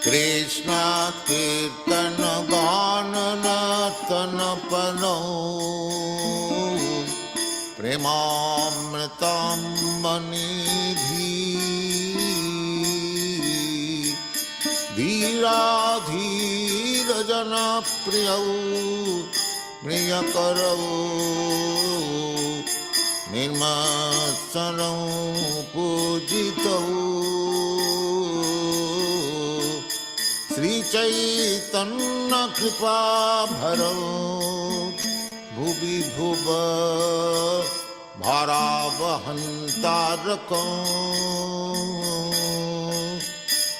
Krishna Kirtana Ganana Tanapano Premamritam Manidhi Dhira Dhira Jana Priyau Priyakarau Nirmasaram Pujitau Sri Chaitanya Kripa Bharau Bhubi Bhuva Bharavahantarakam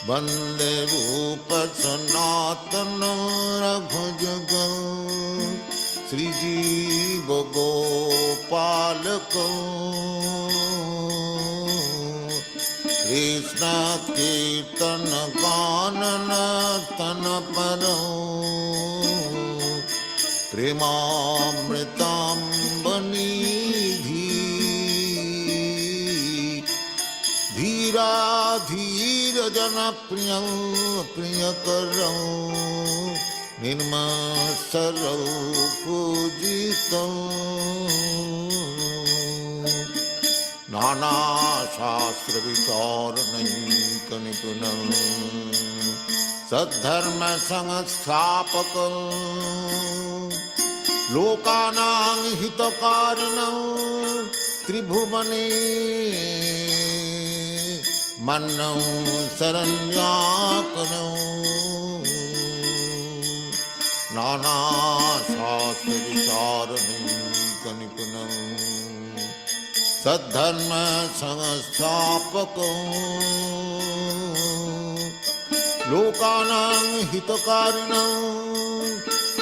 Vande Rupa Sanatana Raghujagam Sri Jiva Gopalakam Krishna Kirtana Ganana Tanaparam Premamritam Banidhi Dhira Dhira Jana Priyam Priyakaram Nirmasaram Pujitam Nana Shastra Vicharanayika Nipunam Sadharma Sanghastapakam Lokanang Hitakarinam Tribhuvane Mannam Saranyakanam Nana Shastra Vicharanayika Nipunam Sadharma Sanghastapakam Lokanang Hitakarinam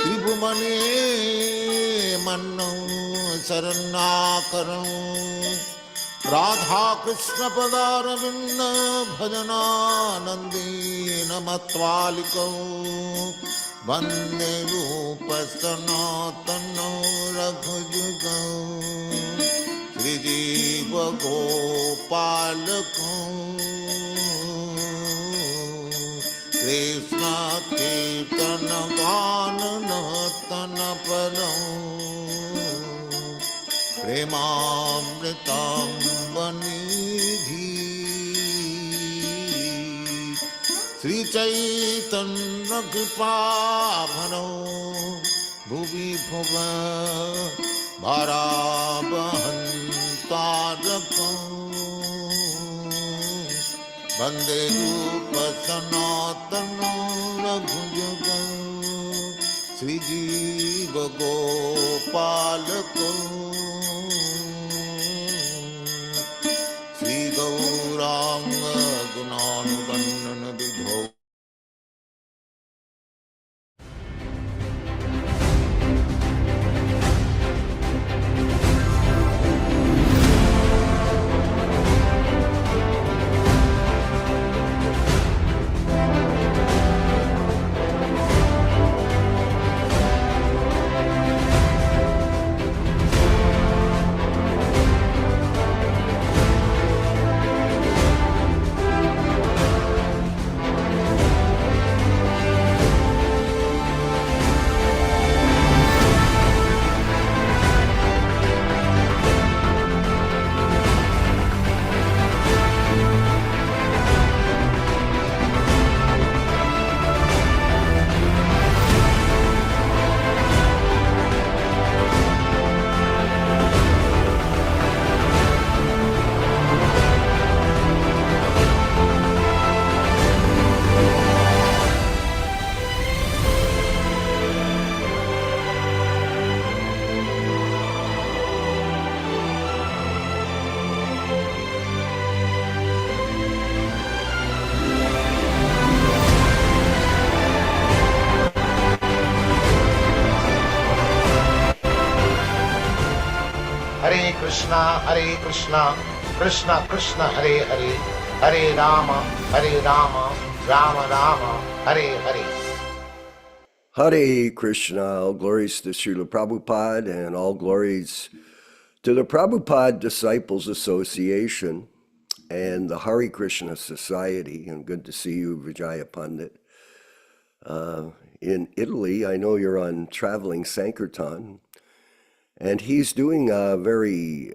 Tribhumane Mannam Saranakaram Radha Krishna Padaravinda Bhajananandena Matvalikam Vande Rupa Sanatana Raghujagam Sri Jiva Gopalakam Krishna Kirtana Ganana Tanaparam Premamritam Banidhi Sri Chaitanya Kripa Bharau Bhubi Bhuva Bharavahantarakam Vande Rupa Sanatana Raghujagam Sri Jiva Gopalakam Sri Gauranga Gunanugandana Vidho Hare Krishna, Krishna Krishna, Hare Hare, Hare Rama, Rama Rama, Hare Hare. Hare Krishna, all glories to Śrīla Prabhupāda and all glories to the Prabhupada Disciples Association. and the Hare Krishna Society, and good to see you, Vijaya Pandit. In Italy, I know you're on traveling Sankirtan, and he's doing a very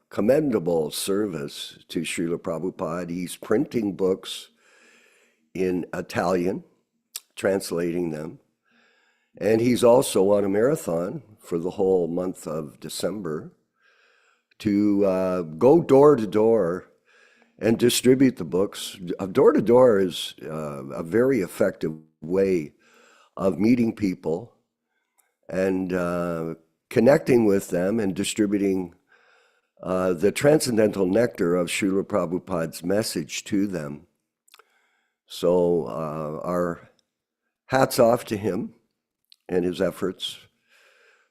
commendable service to Śrīla Prabhupāda. He's printing books in Italian, translating them, and he's also on a marathon for the whole month of December to go door to door and distribute the books. Door to door is a very effective way of meeting people and connecting with them and distributing the transcendental nectar of Śrīla Prabhupāda's message to them. So our hats off to him and his efforts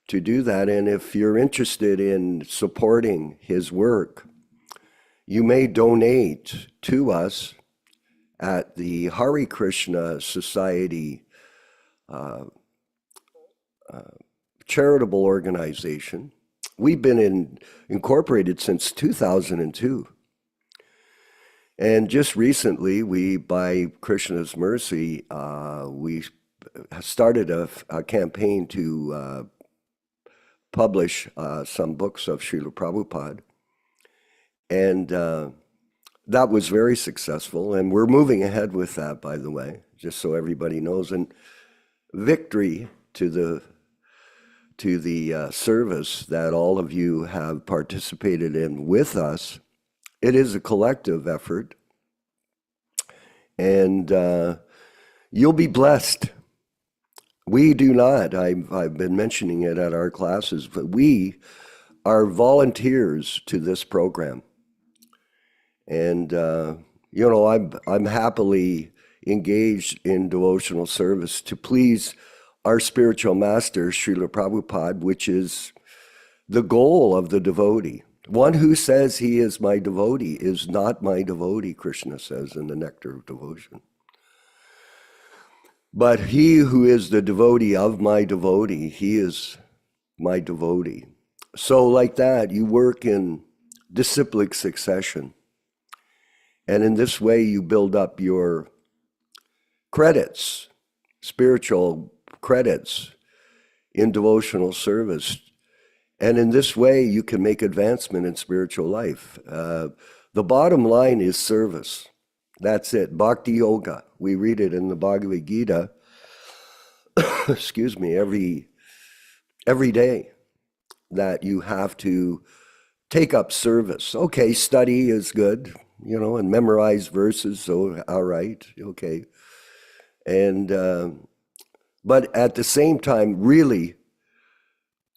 to do that. And if you're interested in supporting his work, you may donate to us at the Hare Krishna Society charitable organization. We've been incorporated since 2002. And just recently, we, by Krishna's mercy, we started a campaign to publish some books of Śrīla Prabhupāda. And that was very successful. And we're moving ahead with that, by the way, just so everybody knows. And victory to the service that all of you have participated in with us. It is a collective effort, and you'll be blessed. We do not, I've been mentioning it at our classes, but we are volunteers to this program. And, I'm happily engaged in devotional service to please our spiritual master, Śrīla Prabhupāda, which is the goal of the devotee. One who says he is my devotee is not my devotee, Krishna says in the Nectar of Devotion. But he who is the devotee of my devotee, he is my devotee. So like that, you work in disciplic succession. And in this way, you build up your credits, spiritual credits in devotional service. And in this way, you can make advancement in spiritual life. The bottom line is service. That's it. Bhakti Yoga. We read it in the Bhagavad Gita, excuse me, every day, that you have to take up service. Okay, study is good, and memorize verses, so all right, okay. And but at the same time, really,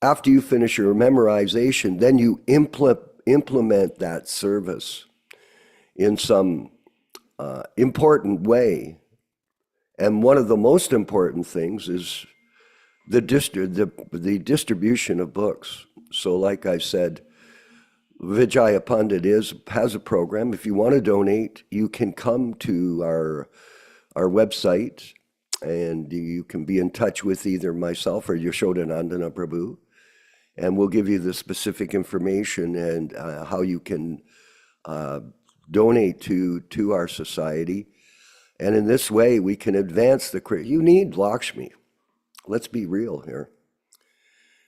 after you finish your memorization, then you implement that service in some important way. And one of the most important things is the distribution of books. So like I said, Vijaya Pandit has a program. If you want to donate, you can come to our website, and you can be in touch with either myself or Yaśodā-nandana Prabhu, and we'll give you the specific information and how you can donate to our society. And in this way, we can advance you need Lakshmi. Let's be real here.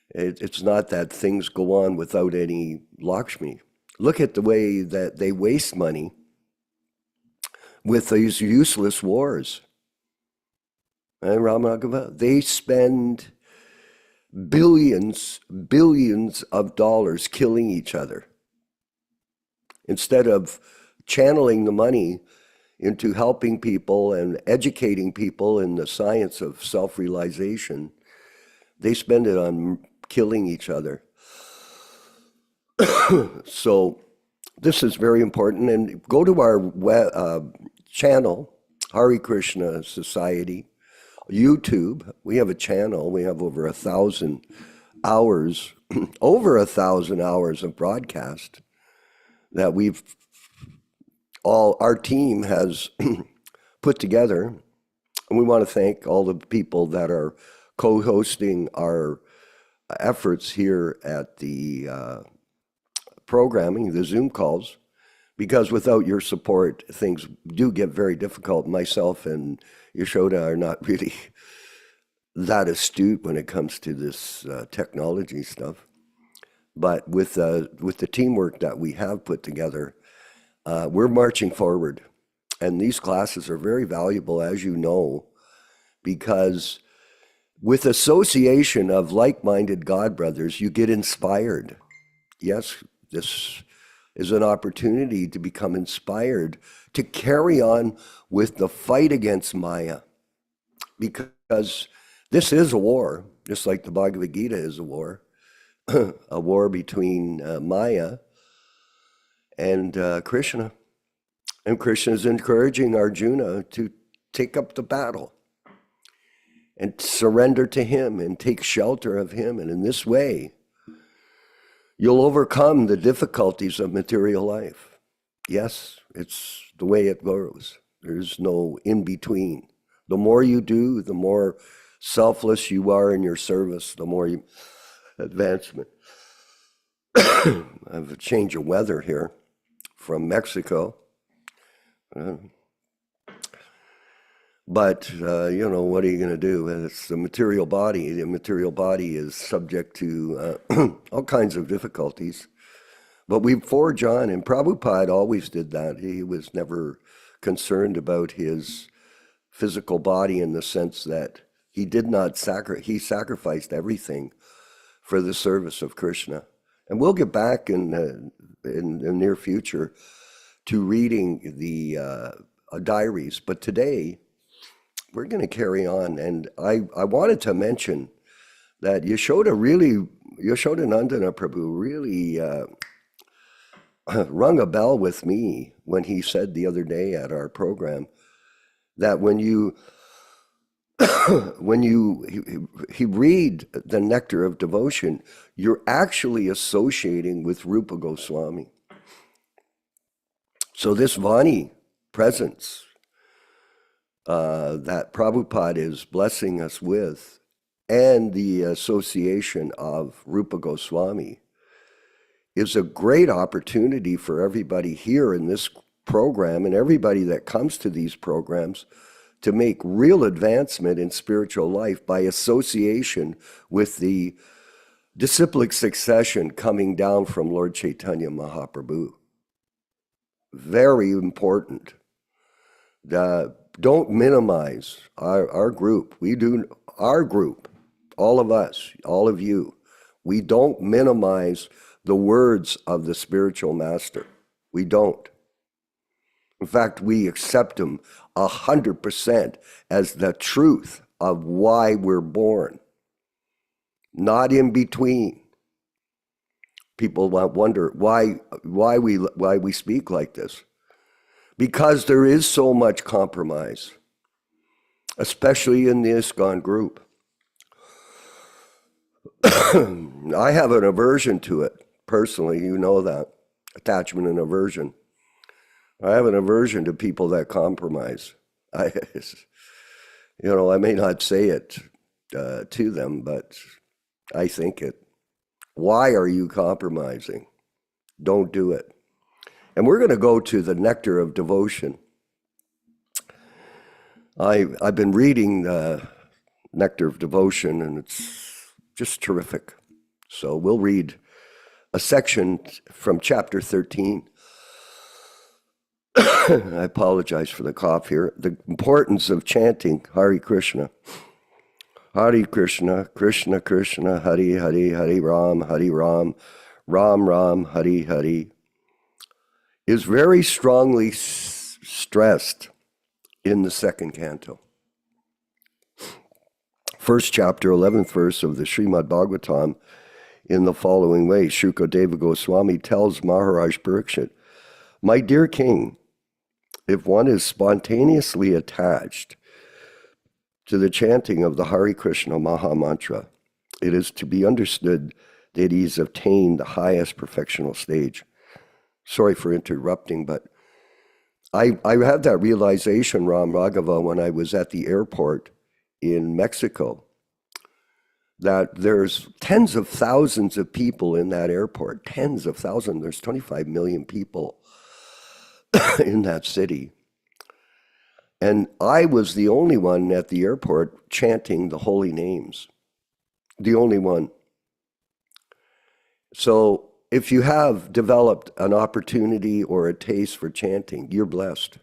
It's not that things go on without any Lakshmi. Look at the way that they waste money with these useless wars. And Ramagava, they spend billions of dollars killing each other instead of channeling the money into helping people and educating people in the science of self-realization. They spend it on killing each other. So this is very important. And go to our channel, Hare Krishna Society, YouTube. We have a channel. We have over 1,000 hours, over 1,000 hours of broadcast that our team has put together. And we want to thank all the people that are co-hosting our efforts here at the programming, the Zoom calls. because without your support, things do get very difficult. Myself and Yaśodā are not really that astute when it comes to this technology stuff. But with the teamwork that we have put together, we're marching forward. And these classes are very valuable, as you know, because with association of like-minded God brothers, you get inspired. Yes, this is an opportunity to become inspired to carry on with the fight against Maya, because this is a war, just like the Bhagavad Gita is a war, a war between Maya and Krishna. And Krishna is encouraging Arjuna to take up the battle and surrender to him and take shelter of him. And in this way, you'll overcome the difficulties of material life. Yes, it's the way it goes. There's no in between. The more you do, the more selfless you are in your service, the more you advancement. I have a change of weather here from Mexico. But, you know, what are you going to do? It's the material body. The material body is subject to all kinds of difficulties. But we forge on, and Prabhupada always did that. He was never concerned about his physical body in the sense that he did not he sacrificed everything for the service of Krishna. And we'll get back in the near future to reading the diaries. But today, we're going to carry on, and I wanted to mention that Yaśodā-nandana Prabhu really rung a bell with me when he said the other day at our program that when you read the Nectar of Devotion, you're actually associating with Rupa Goswami. So this Vani presence that Prabhupada is blessing us with, and the association of Rupa Goswami, is a great opportunity for everybody here in this program and everybody that comes to these programs to make real advancement in spiritual life by association with the disciplic succession coming down from Lord Chaitanya Mahaprabhu. Very important. Don't minimize our group. We do our group, all of us, all of you. We don't minimize the words of the spiritual master. We don't. In fact, we accept them 100% as the truth of why we're born, not in between. People wonder why we speak like this. Because there is so much compromise, especially in the ISKCON group. I have an aversion to it, personally, you know that, attachment and aversion. I have an aversion to people that compromise. I may not say it to them, but I think it. Why are you compromising? Don't do it. And we're going to go to the Nectar of Devotion. I've been reading the Nectar of Devotion, and it's just terrific. So we'll read a section from chapter 13. I apologize for the cough here. The importance of chanting Hare Krishna. Hare Krishna, Krishna Krishna, Hare Hare, Hare Ram, Ram Ram, Hare Hare, is very strongly stressed in the second canto. First chapter, 11th verse of the Śrīmad-Bhāgavatam, in the following way. Shukadeva Goswami tells Maharaj Parikshit, "My dear king, if one is spontaneously attached to the chanting of the Hare Krishna Maha Mantra, it is to be understood that he has attained the highest perfectional stage." Sorry for interrupting, but I had that realization, Ram Raghava, when I was at the airport in Mexico, that there's tens of thousands of people in that airport, tens of thousands, there's 25 million people in that city. And I was the only one at the airport chanting the holy names. The only one. So if you have developed an opportunity or a taste for chanting, you're blessed.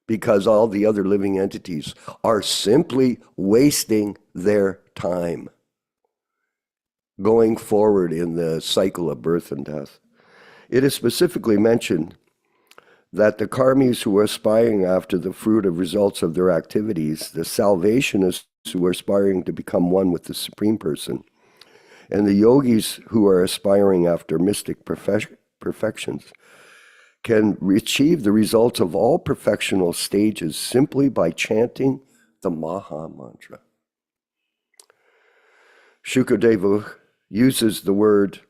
Because all the other living entities are simply wasting their time going forward in the cycle of birth and death. It is specifically mentioned that the karmis who are aspiring after the fruit of results of their activities, the salvationists who are aspiring to become one with the Supreme Person, and the yogis who are aspiring after mystic perfections, can achieve the results of all perfectional stages simply by chanting the Maha Mantra. Shukadeva uses the word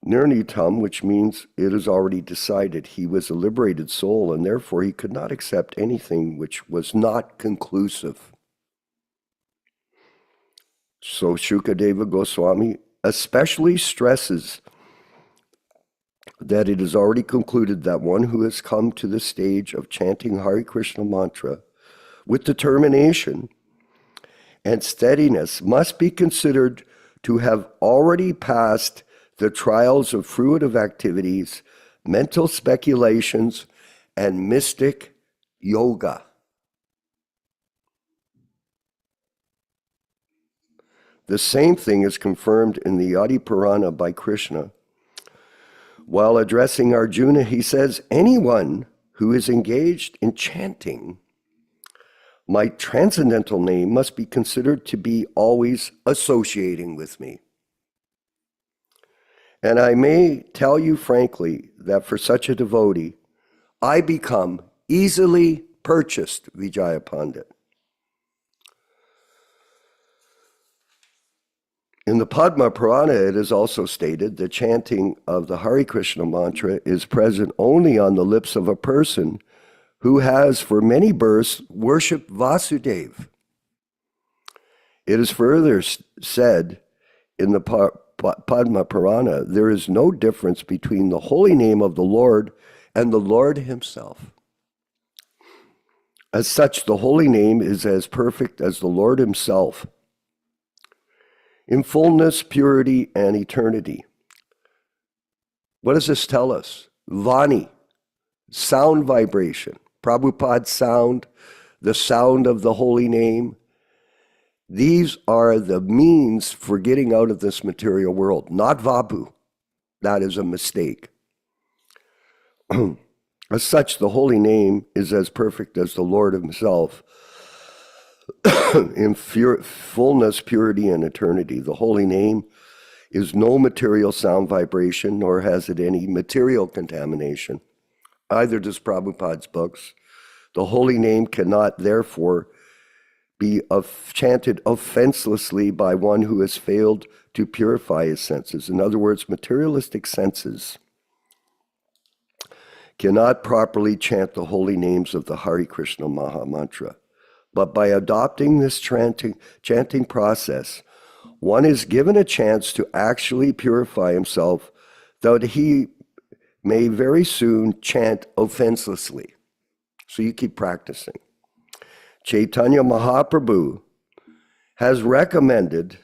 Nirnitam, which means it is already decided. He was a liberated soul, and therefore he could not accept anything which was not conclusive. So Shukadeva Goswami especially stresses that it is already concluded that one who has come to the stage of chanting Hare Krishna mantra with determination and steadiness must be considered to have already passed the trials of fruitive activities, mental speculations, and mystic yoga. The same thing is confirmed in the Adi Purana by Krishna. While addressing Arjuna, he says, anyone who is engaged in chanting my transcendental name must be considered to be always associating with me. And I may tell you frankly that for such a devotee, I become easily purchased, Vijaya Pandit. In the Padma Purana, it is also stated that chanting of the Hare Krishna mantra is present only on the lips of a person who has for many births worshipped Vasudeva. It is further said in the Padma Purana, there is no difference between the holy name of the Lord and the Lord himself. As such, the holy name is as perfect as the Lord himself, in fullness, purity, and eternity. What does this tell us? Vani, sound vibration, Prabhupada's sound, the sound of the holy name. These are the means for getting out of this material world, not Vabu. That is a mistake. As such, the holy name is as perfect as the Lord himself, in fullness, purity, and eternity. The holy name is no material sound vibration, nor has it any material contamination. Either does Prabhupada's books. The holy name cannot, therefore, be chanted offenselessly by one who has failed to purify his senses. In other words, materialistic senses cannot properly chant the holy names of the Hare Krishna Maha Mantra. But by adopting this chanting process, one is given a chance to actually purify himself, though he may very soon chant offenselessly. So you keep practicing. Chaitanya Mahaprabhu has recommended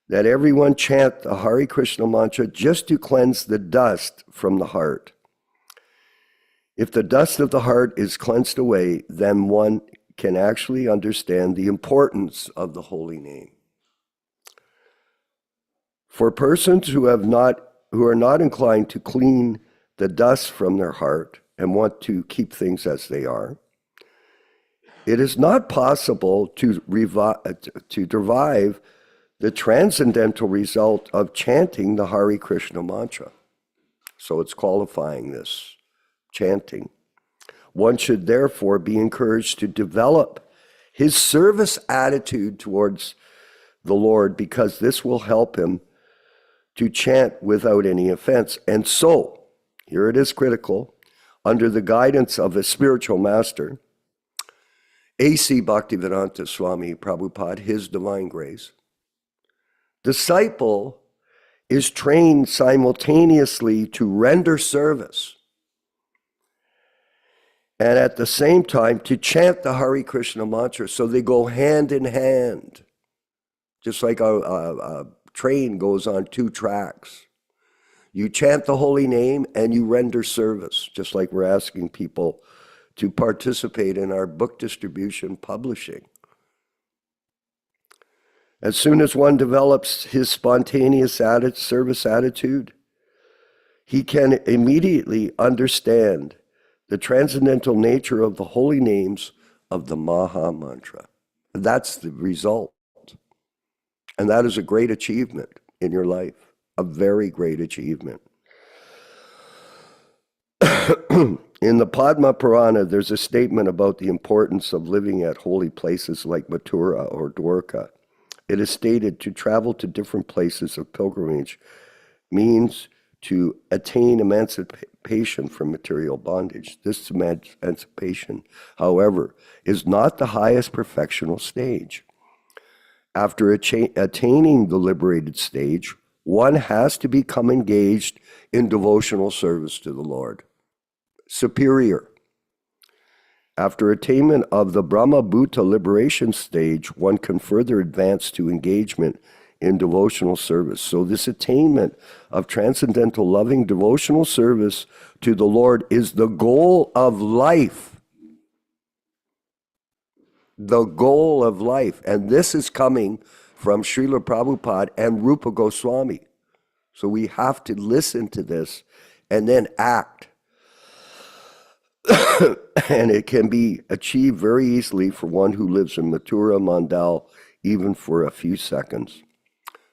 that everyone chant the Hare Krishna mantra just to cleanse the dust from the heart. If the dust of the heart is cleansed away, then one can actually understand the importance of the holy name. For persons who are not inclined to clean the dust from their heart and want to keep things as they are, it is not possible to derive the transcendental result of chanting the Hare Krishna mantra. So it's qualifying this chanting. One should therefore be encouraged to develop his service attitude towards the Lord, because this will help him to chant without any offense. And so, here it is critical, under the guidance of a spiritual master, A.C. Bhaktivedanta Swami Prabhupāda, His Divine Grace, disciple is trained simultaneously to render service and at the same time to chant the Hare Krishna mantra. So they go hand in hand, just like a train goes on two tracks. You chant the holy name and you render service, just like we're asking people to participate in our book distribution publishing. As soon as one develops his spontaneous service attitude, he can immediately understand the transcendental nature of the holy names of the Maha Mantra. That's the result. And that is a great achievement in your life, a very great achievement. In the Padma Purana, there's a statement about the importance of living at holy places like Mathura or Dwarka. It is stated to travel to different places of pilgrimage means to attain emancipation from material bondage. This emancipation, however, is not the highest perfectional stage. After attaining the liberated stage, one has to become engaged in devotional service to the Lord. Superior. After attainment of the Brahma Bhuta liberation stage, one can further advance to engagement in devotional service. So this attainment of transcendental loving devotional service to the Lord is the goal of life. The goal of life. And this is coming from Śrīla Prabhupāda and Rupa Goswami. So we have to listen to this and then act. And it can be achieved very easily for one who lives in Mathura, Mandal, even for a few seconds.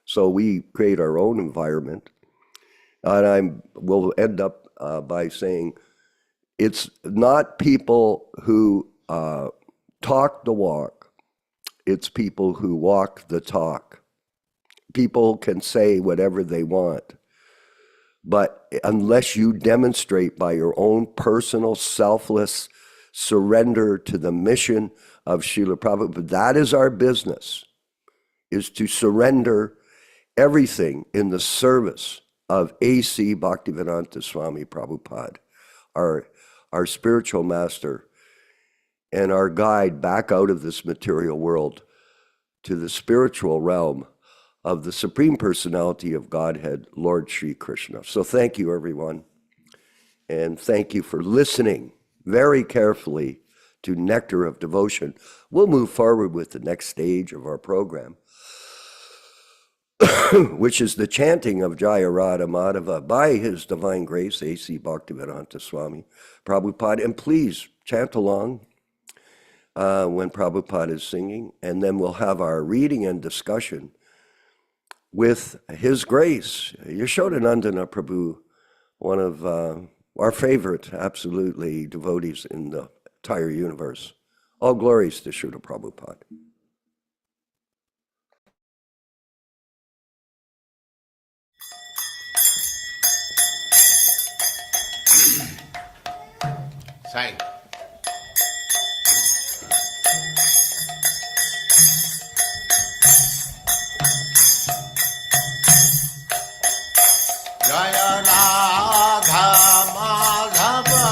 So we create our own environment. And we'll end up by saying it's not people who talk the walk. It's people who walk the talk. People can say whatever they want. But unless you demonstrate by your own personal, selfless surrender to the mission of Śrīla Prabhupada, that is our business, is to surrender everything in the service of A.C. Bhaktivedanta Swami Prabhupāda, our spiritual master and our guide back out of this material world to the spiritual realm of the Supreme Personality of Godhead, Lord Sri Krishna. So thank you, everyone. And thank you for listening very carefully to Nectar of Devotion. We'll move forward with the next stage of our program, which is the chanting of Jaya Radha Madhava by His Divine Grace A.C. Bhaktivedanta Swami Prabhupāda. And please chant along when Prabhupada is singing. And then we'll have our reading and discussion with His Grace Yaśodā-nandana Prabhu, one of our favorite, absolutely, devotees in the entire universe. All glories to Śrīla Prabhupāda. Sai. Jaya Radha Madhava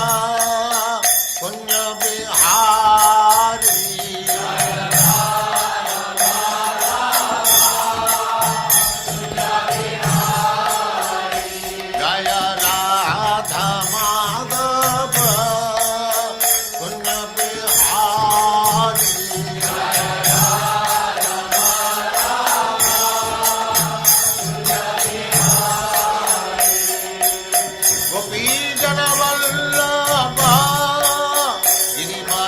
Punya Bihari. Jaya Radha Punya Bihari. Jaya Radha Madhava Punya Bihari. Jaya Radha Punya Bihari. Gopi Jana Vallabha Girima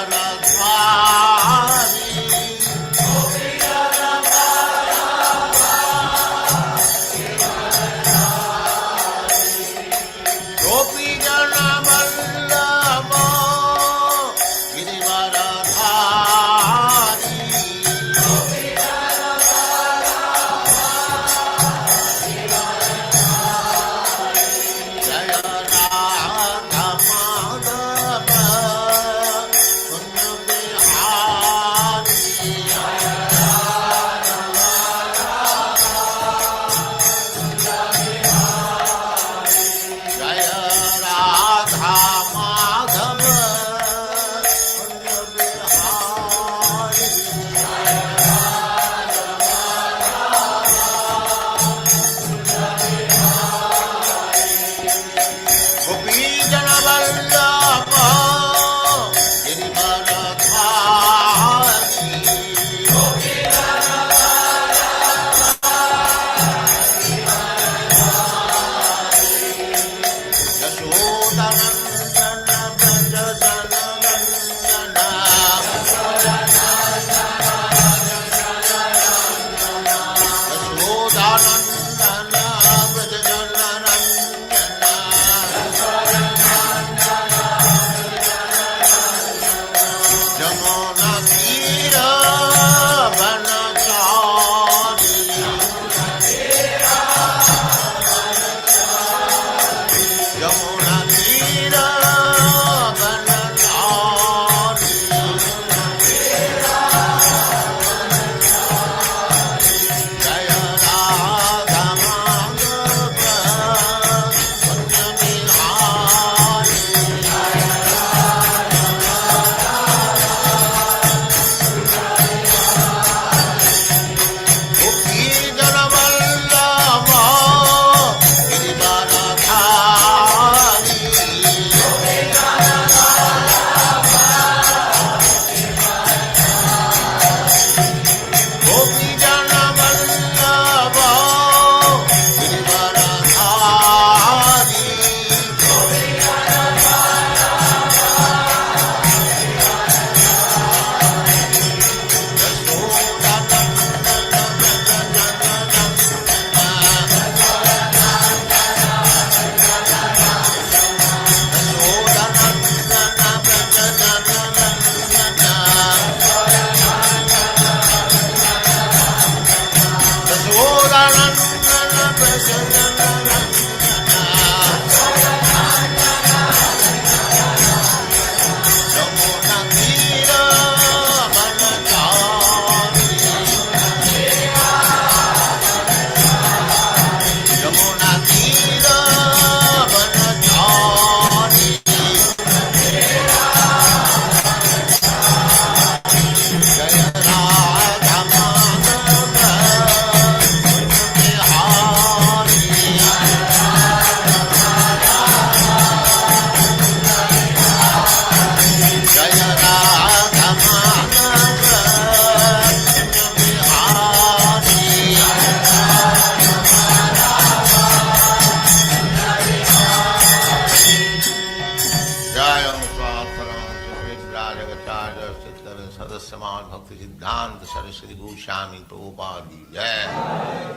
Bhaktivedanta Swami Prabhupāda ki jai,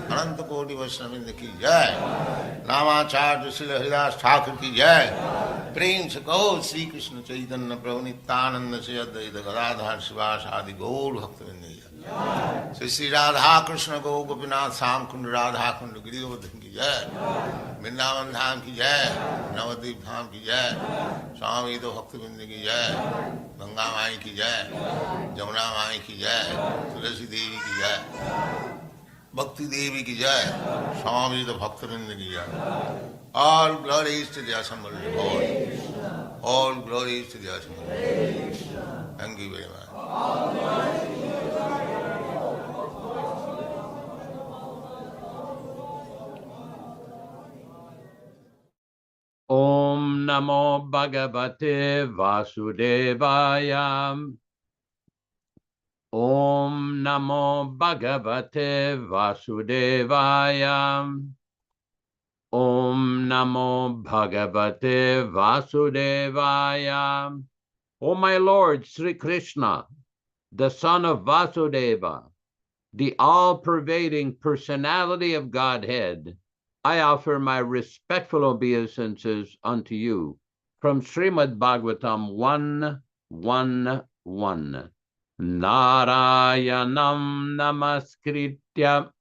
Ananta Koti Vaishnavrinda ki jai, Nāmācārya Śrīla Haridas Thakur ki jai, Prem se kaho Sri Krishna Chaitanya Prabhu Nityananda Sri Advaita Gadadhar Sivāsa Adi Gaur Bhaktivinoda ki jai, Sri Radha Krishna Gaur Gopinath Sam Kund Radha Kund Giridhardhan ki jai, Vrindavan Dham ki jai, Navadvip Dham ki jai, Swami Bhaktivedanta ki jai, Ganga Mai ki jai, Jamuna Mai ki jai, Tulasi Devi ki jai, Bhakti Devi ki jai, Swami Bhaktivedanta ki jai. All glories to the assembled Lord. All glories to the assembled Lord. Thank you very much. Om Namo Bhagavate Vasudevaya. Om Namo Bhagavate Vasudevaya. Om Namo Bhagavate Vasudevaya. O my Lord Sri Krishna, the son of Vasudeva, the all-pervading personality of Godhead, I offer my respectful obeisances unto you from Śrīmad-Bhāgavatam 1:1:1. Nārayanam namaskritya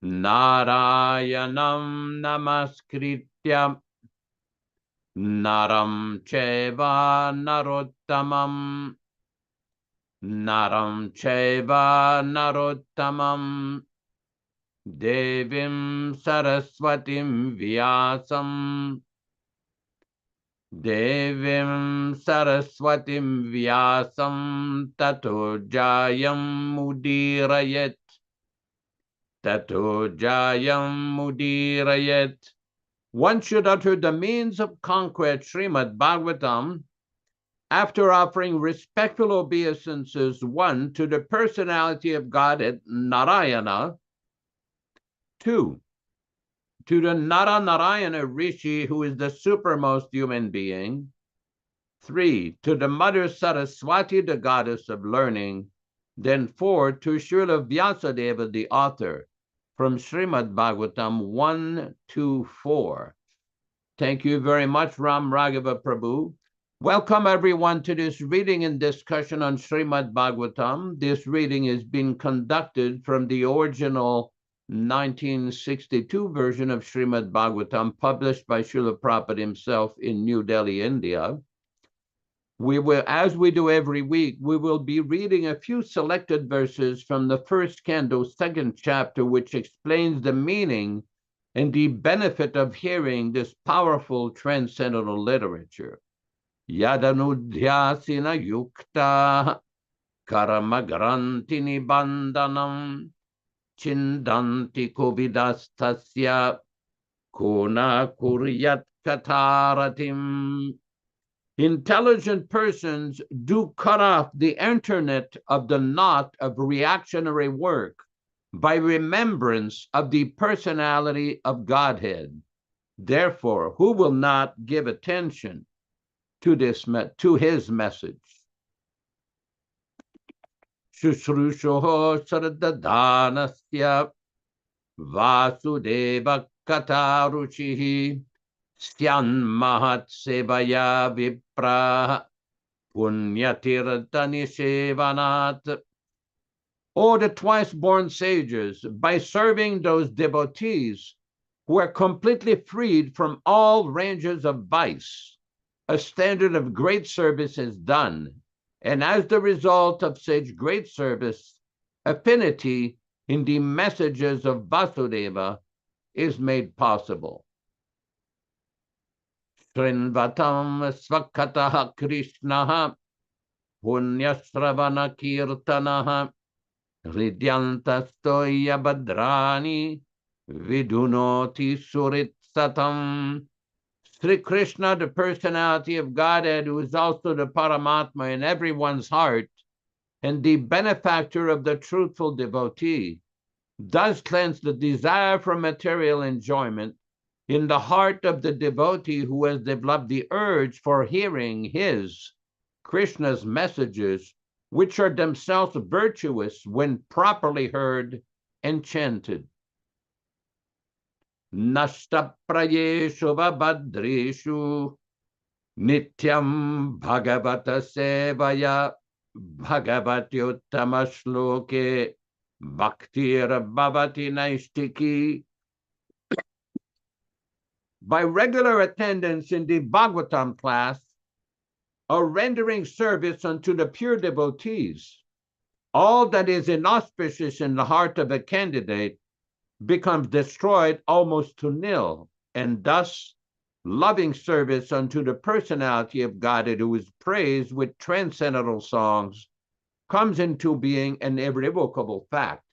Nārayanam namaskritya Naram cheva narottamam Naram cheva narottamam Devim Saraswatim Vyāsam Devim Saraswatim Vyāsam Tato Jayam Mudirayet Tato Jayam Mudirayet. One should utter the means of conquest Śrīmad-Bhāgavatam after offering respectful obeisances, 1, to the personality of God at Narayana, 2, to the Narayana Rishi, who is the supermost human being, 3, to the Mother Saraswati, the goddess of learning, then 4, to Śrīla Vyāsadeva, the author, from Śrīmad-Bhāgavatam 1-4. Thank you very much, Ram Raghava Prabhu. Welcome everyone to this reading and discussion on Śrīmad-Bhāgavatam. This reading is being conducted from the original 1962 version of Śrīmad-Bhāgavatam, published by Śrīla Prabhupada himself in New Delhi, India. We will, as we do every week, we will be reading a few selected verses from the first canto, second chapter, which explains the meaning and the benefit of hearing this powerful transcendental literature. Yadanudhyasina yukta karamagranti nibandanam Chindanti kovidastasya kona kuryat kataratim. Intelligent persons do cut off the internet of the knot of reactionary work by remembrance of the personality of Godhead. Therefore, who will not give attention to his message? Shushrushoho sardadhanasya vasudeva kataruchihi Styan mahat sevaya vipra punyatirtani sevanat. O the twice-born sages, by serving those devotees who are completely freed from all ranges of vice, a standard of great service is done, and as the result of such great service, affinity in the messages of Vasudeva is made possible. Srinvatam svakataha Krishnaha punyasravana kirtanaha hridyantastoya badrani vidunoti surit satam. Sri Krishna, the personality of Godhead, who is also the Paramatma in everyone's heart, and the benefactor of the truthful devotee, does cleanse the desire for material enjoyment in the heart of the devotee who has developed the urge for hearing his, Krishna's messages, which are themselves virtuous when properly heard and chanted. Nashtaprayeshu vabhadreshu nityam bhagavata sevaya bhagavati uttama shloke bhaktir bhavati naistiki. By regular attendance in the Bhagavatam class, or rendering service unto the pure devotees, all that is inauspicious in the heart of a candidate becomes destroyed almost to nil, and thus loving service unto the personality of Godhead, who is praised with transcendental songs, comes into being an irrevocable fact.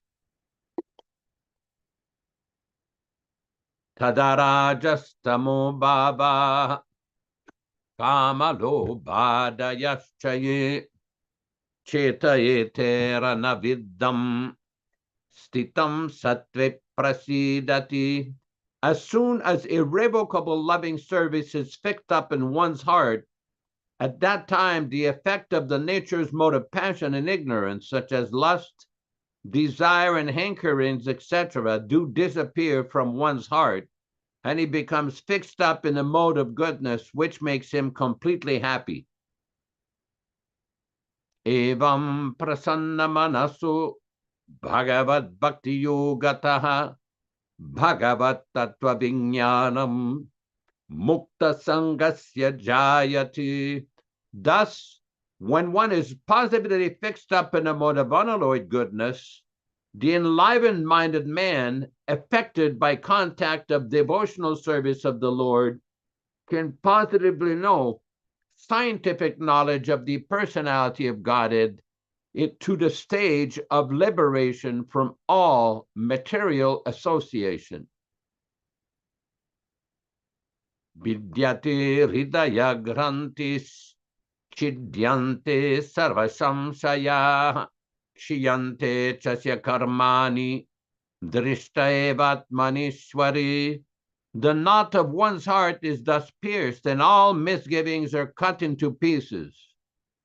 Tadarajastamo bhava kamalo bhadayaschaye chetayetera naviddam stitam sattve prasidati. As soon as irrevocable loving service is fixed up in one's heart, at that time the effect of the nature's mode of passion and ignorance, such as lust, desire, and hankerings, etc., do disappear from one's heart, and he becomes fixed up in a mode of goodness which makes him completely happy. Evam prasanna manasu bhagavad bhakti yogataha bhagavat tattva vijnanam mukta sangasya jayati. Thus, when one is positively fixed up in a mode of unalloyed goodness, the enlivened-minded man, affected by contact of devotional service of the Lord, can positively know scientific knowledge of the personality of Godhead to the stage of liberation from all material association. Vidyate hridaya grantis chidyante sarvasamsaya shiyante chasya karmani drishtaevatmanishwari. The knot of one's heart is thus pierced, and all misgivings are cut into pieces.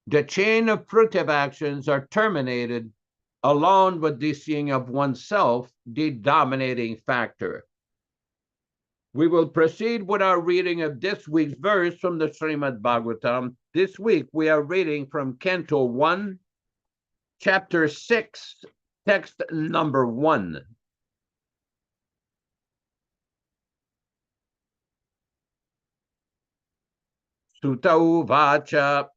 The chain of fruitive actions are terminated, along with the seeing of oneself, the dominating factor. We will proceed with our reading of this week's verse from the Śrīmad-Bhāgavatam. This week we are reading from Canto 1, Chapter 6, text number 1. Sutta uvacha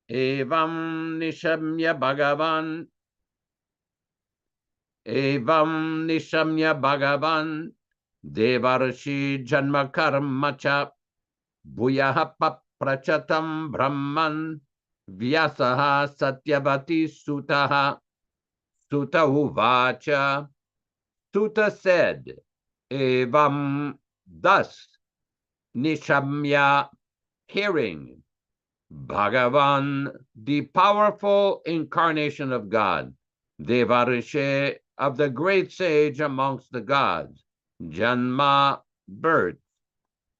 evam nishamya bhagavan devarshi janma karmacha bhuyaha paprachatam brahman Vyāsaha satyavati sutaha. Sutta uvacha. Sutta said, evam, thus, nishamya, hearing, Bhagavan, the powerful incarnation of God, Devarishe, of the great sage amongst the gods, Janma, birth,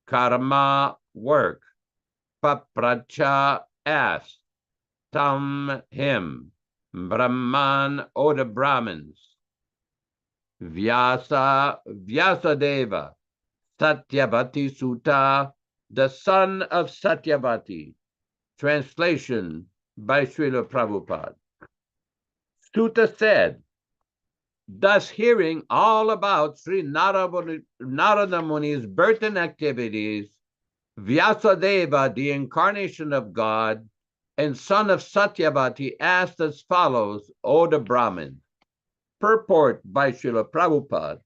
Karma, work, Papracha, ask, Tam, him, Brahman, or the Brahmins, Vyāsa, Vyasadeva, Satyavati Sutta, the son of Satyavati. Translation by Śrīla Prabhupāda. Sutta said, thus hearing all about Sri Narada Muni's birth and activities, Vyasadeva, the incarnation of God and son of Satyavati, asked as follows, O the Brahmin. Purport by Śrīla Prabhupāda.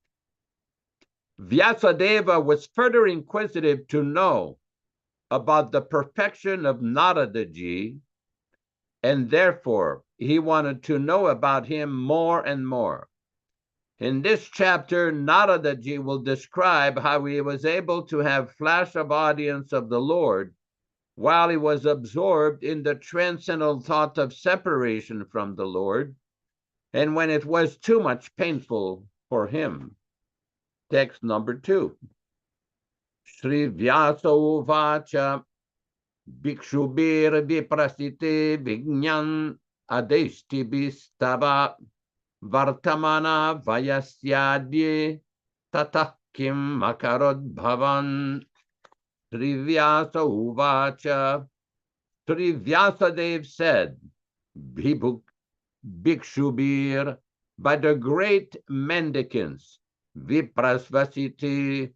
Vyasadeva was further inquisitive to know about the perfection of Nārada-ji, and therefore he wanted to know about him more and more. In this chapter, Nārada-ji will describe how he was able to have flash of audience of the Lord while he was absorbed in the transcendental thought of separation from the Lord, and when it was too much painful for him. Text number 2. Shri Vyāsa uvacha bhikshubir viprasite vignan adeshti bistava vartamana vayasyadye tatah kim makarod bhavan. Shri Vyāsa uvacha. Shri Vyasadev said, Bhikshubir, by the great mendicants, Viprasvasiti,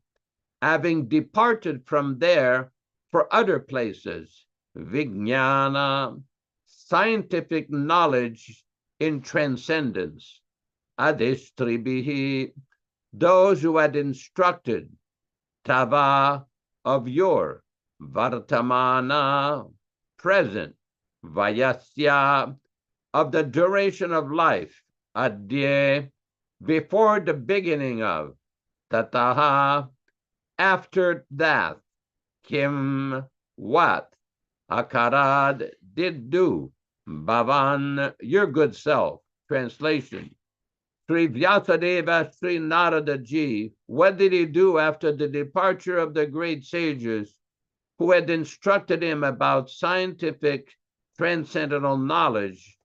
having departed from there for other places, Vijnana, scientific knowledge in transcendence, Adishtribihi, those who had instructed, Tava, of yore, Vartamana, present, Vayasya, of the duration of life, Adye, before the beginning of, Tataha, after that, Kim, what, Akarad, did do, Bhavan, your good self. Translation. Sri Vyasadeva Sri Nārada-ji, what did he do after the departure of the great sages who had instructed him about scientific transcendental knowledge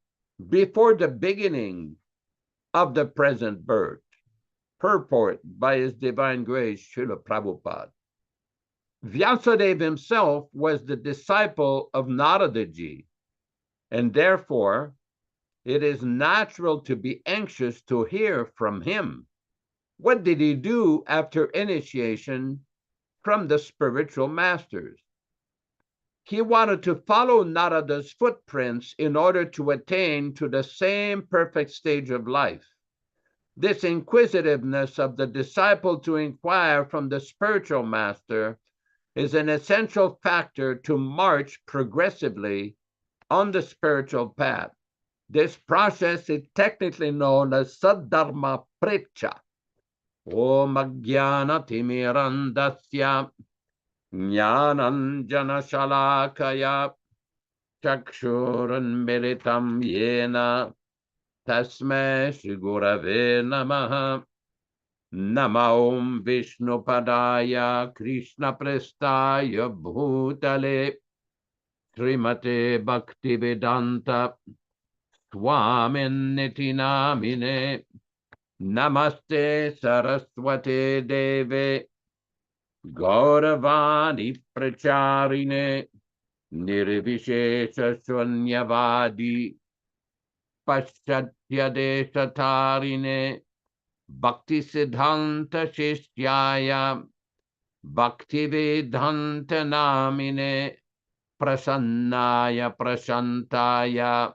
before the beginning of the present birth? Purport by His Divine Grace, Śrīla Prabhupāda. Vyasadeva himself was the disciple of Nārada-ji, and therefore it is natural to be anxious to hear from him. What did he do after initiation from the spiritual masters? He wanted to follow Narada's footprints in order to attain to the same perfect stage of life. This inquisitiveness of the disciple to inquire from the spiritual master is an essential factor to march progressively on the spiritual path. This process is technically known as Saddharma Precha. Om Ajnana Timirandasya Jnananjana Shalakaya Chakshuran Militam Yena Tasmai Shri Gurave Namaha. Nama Om Vishnu Padaya Krishna Prestaya Bhutale Srimate Bhaktivedanta Swami Namine Namaste Saraswate Deve Gauravani Pracharine Nirvishesha Shunyavadi Paschatya Deshatarine Bhakti Siddhanta Shishyaya Bhaktivedanta Namine Prasannaya Prashantaya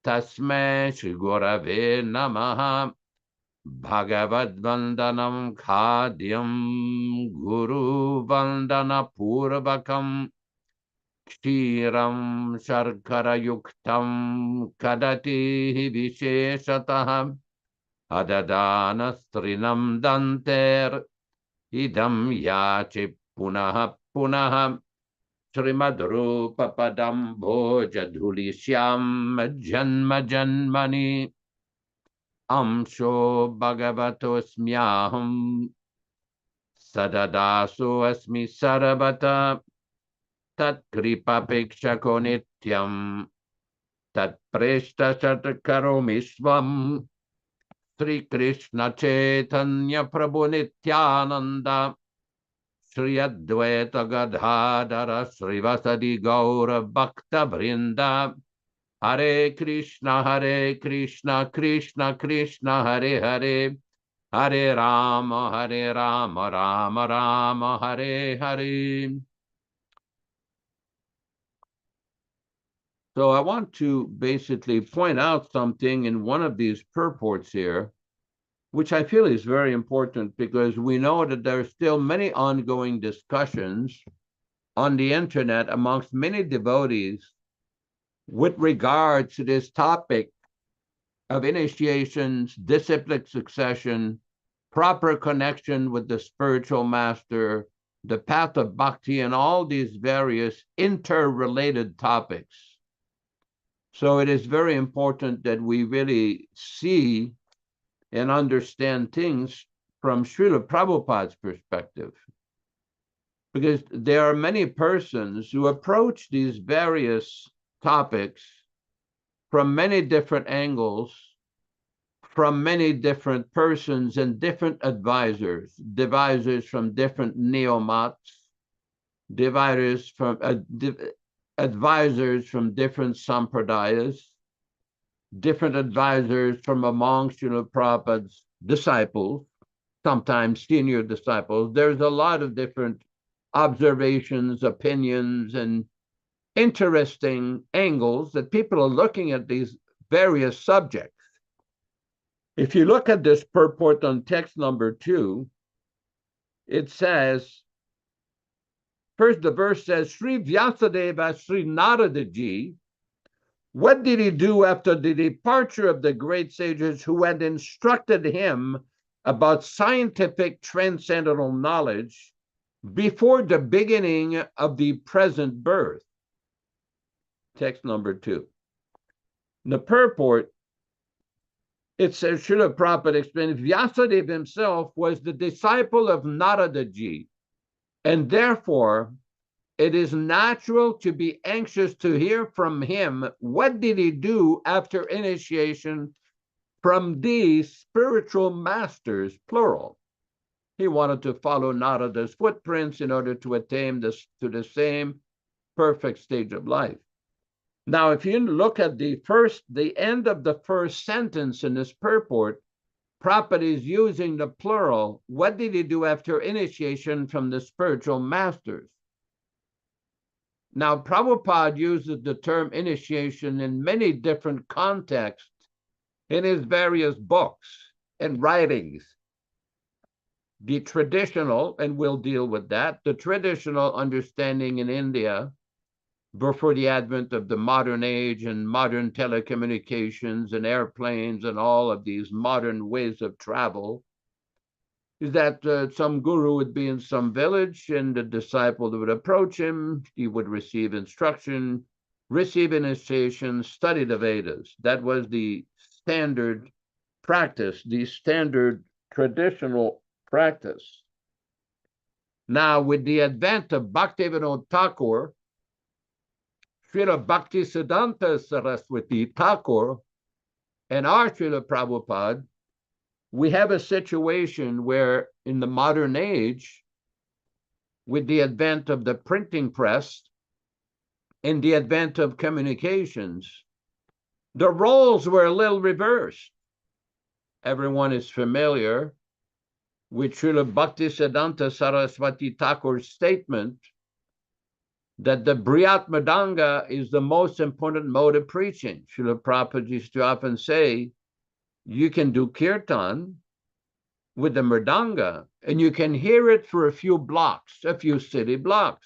Tasmai Shri Gurave Namaha. Bhagavad Vandanam Khadyam Guru Vandana Purvakam Kshiram Sharkara Yuktam Kadati Visheshataha Adadana Strinam Danter Idam Yachi Punaha Punaha Śrīmad Padam Bhoja Dhulishyam Janma Janmani Amsho Bhagavato Smyaham Sadadaso Asmi Sarabhata Tat Kripa Pekshako Nityam Tat Preshta Satkaromi Swam Sri Krishna Chaitanya Prabhu Nityananda Shri Advaita Gadadhara Srivasadi Gaura Bhakta Vrinda Hare Krishna Krishna Krishna Hare Hare Hare Rama Rama Rama Hare Hare. So I want to basically point out something in one of these purports here, which I feel is very important, because we know that there are still many ongoing discussions on the internet amongst many devotees with regard to this topic of initiations, disciplic succession, proper connection with the spiritual master, the path of bhakti, and all these various interrelated topics. So it is very important that we really see and understand things from Śrīla Prabhupāda's perspective, because there are many persons who approach these various topics from many different angles, from many different persons and different advisors from different neo-mats, advisors from different sampradayas, different advisors from among Śrīla Prabhupāda's disciples, sometimes senior disciples. There's a lot of different observations, opinions, and interesting angles that people are looking at these various subjects. If you look at this purport on text number 2, it says, first the verse says, Sri Vyasadeva Sri Nārada Ji, what did he do after the departure of the great sages who had instructed him about scientific transcendental knowledge before the beginning of the present birth? Text number 2. In the purport, it says, Śrīla Prabhupada explained, Vyasadeva himself was the disciple of Nārada Ji, and therefore it is natural to be anxious to hear from him what did he do after initiation from these spiritual masters, plural. He wanted to follow Narada's footprints in order to attain to the same perfect stage of life. Now, if you look at the end of the first sentence in this purport, Prabhupada is using the plural. What did he do after initiation from the spiritual masters? Now, Prabhupada uses the term initiation in many different contexts in his various books and writings. The traditional, and we'll deal with that, the traditional understanding in India before the advent of the modern age and modern telecommunications and airplanes and all of these modern ways of travel, is that some guru would be in some village and the disciple would approach him, he would receive instruction, receive initiation, study the Vedas. That was the standard practice, the standard traditional practice. Now, with the advent of Bhaktivedanta Thakur, Srila Bhaktisiddhanta Saraswati Thakur, and our Srila Prabhupada, we have a situation where in the modern age, with the advent of the printing press and the advent of communications, the roles were a little reversed. Everyone is familiar with Srila Bhaktisiddhanta Saraswati Thakur's statement that the Briyat Mridanga is the most important mode of preaching. Srila Prabhupada used to often say, you can do kirtan with the Mridanga, and you can hear it for a few blocks, a few city blocks.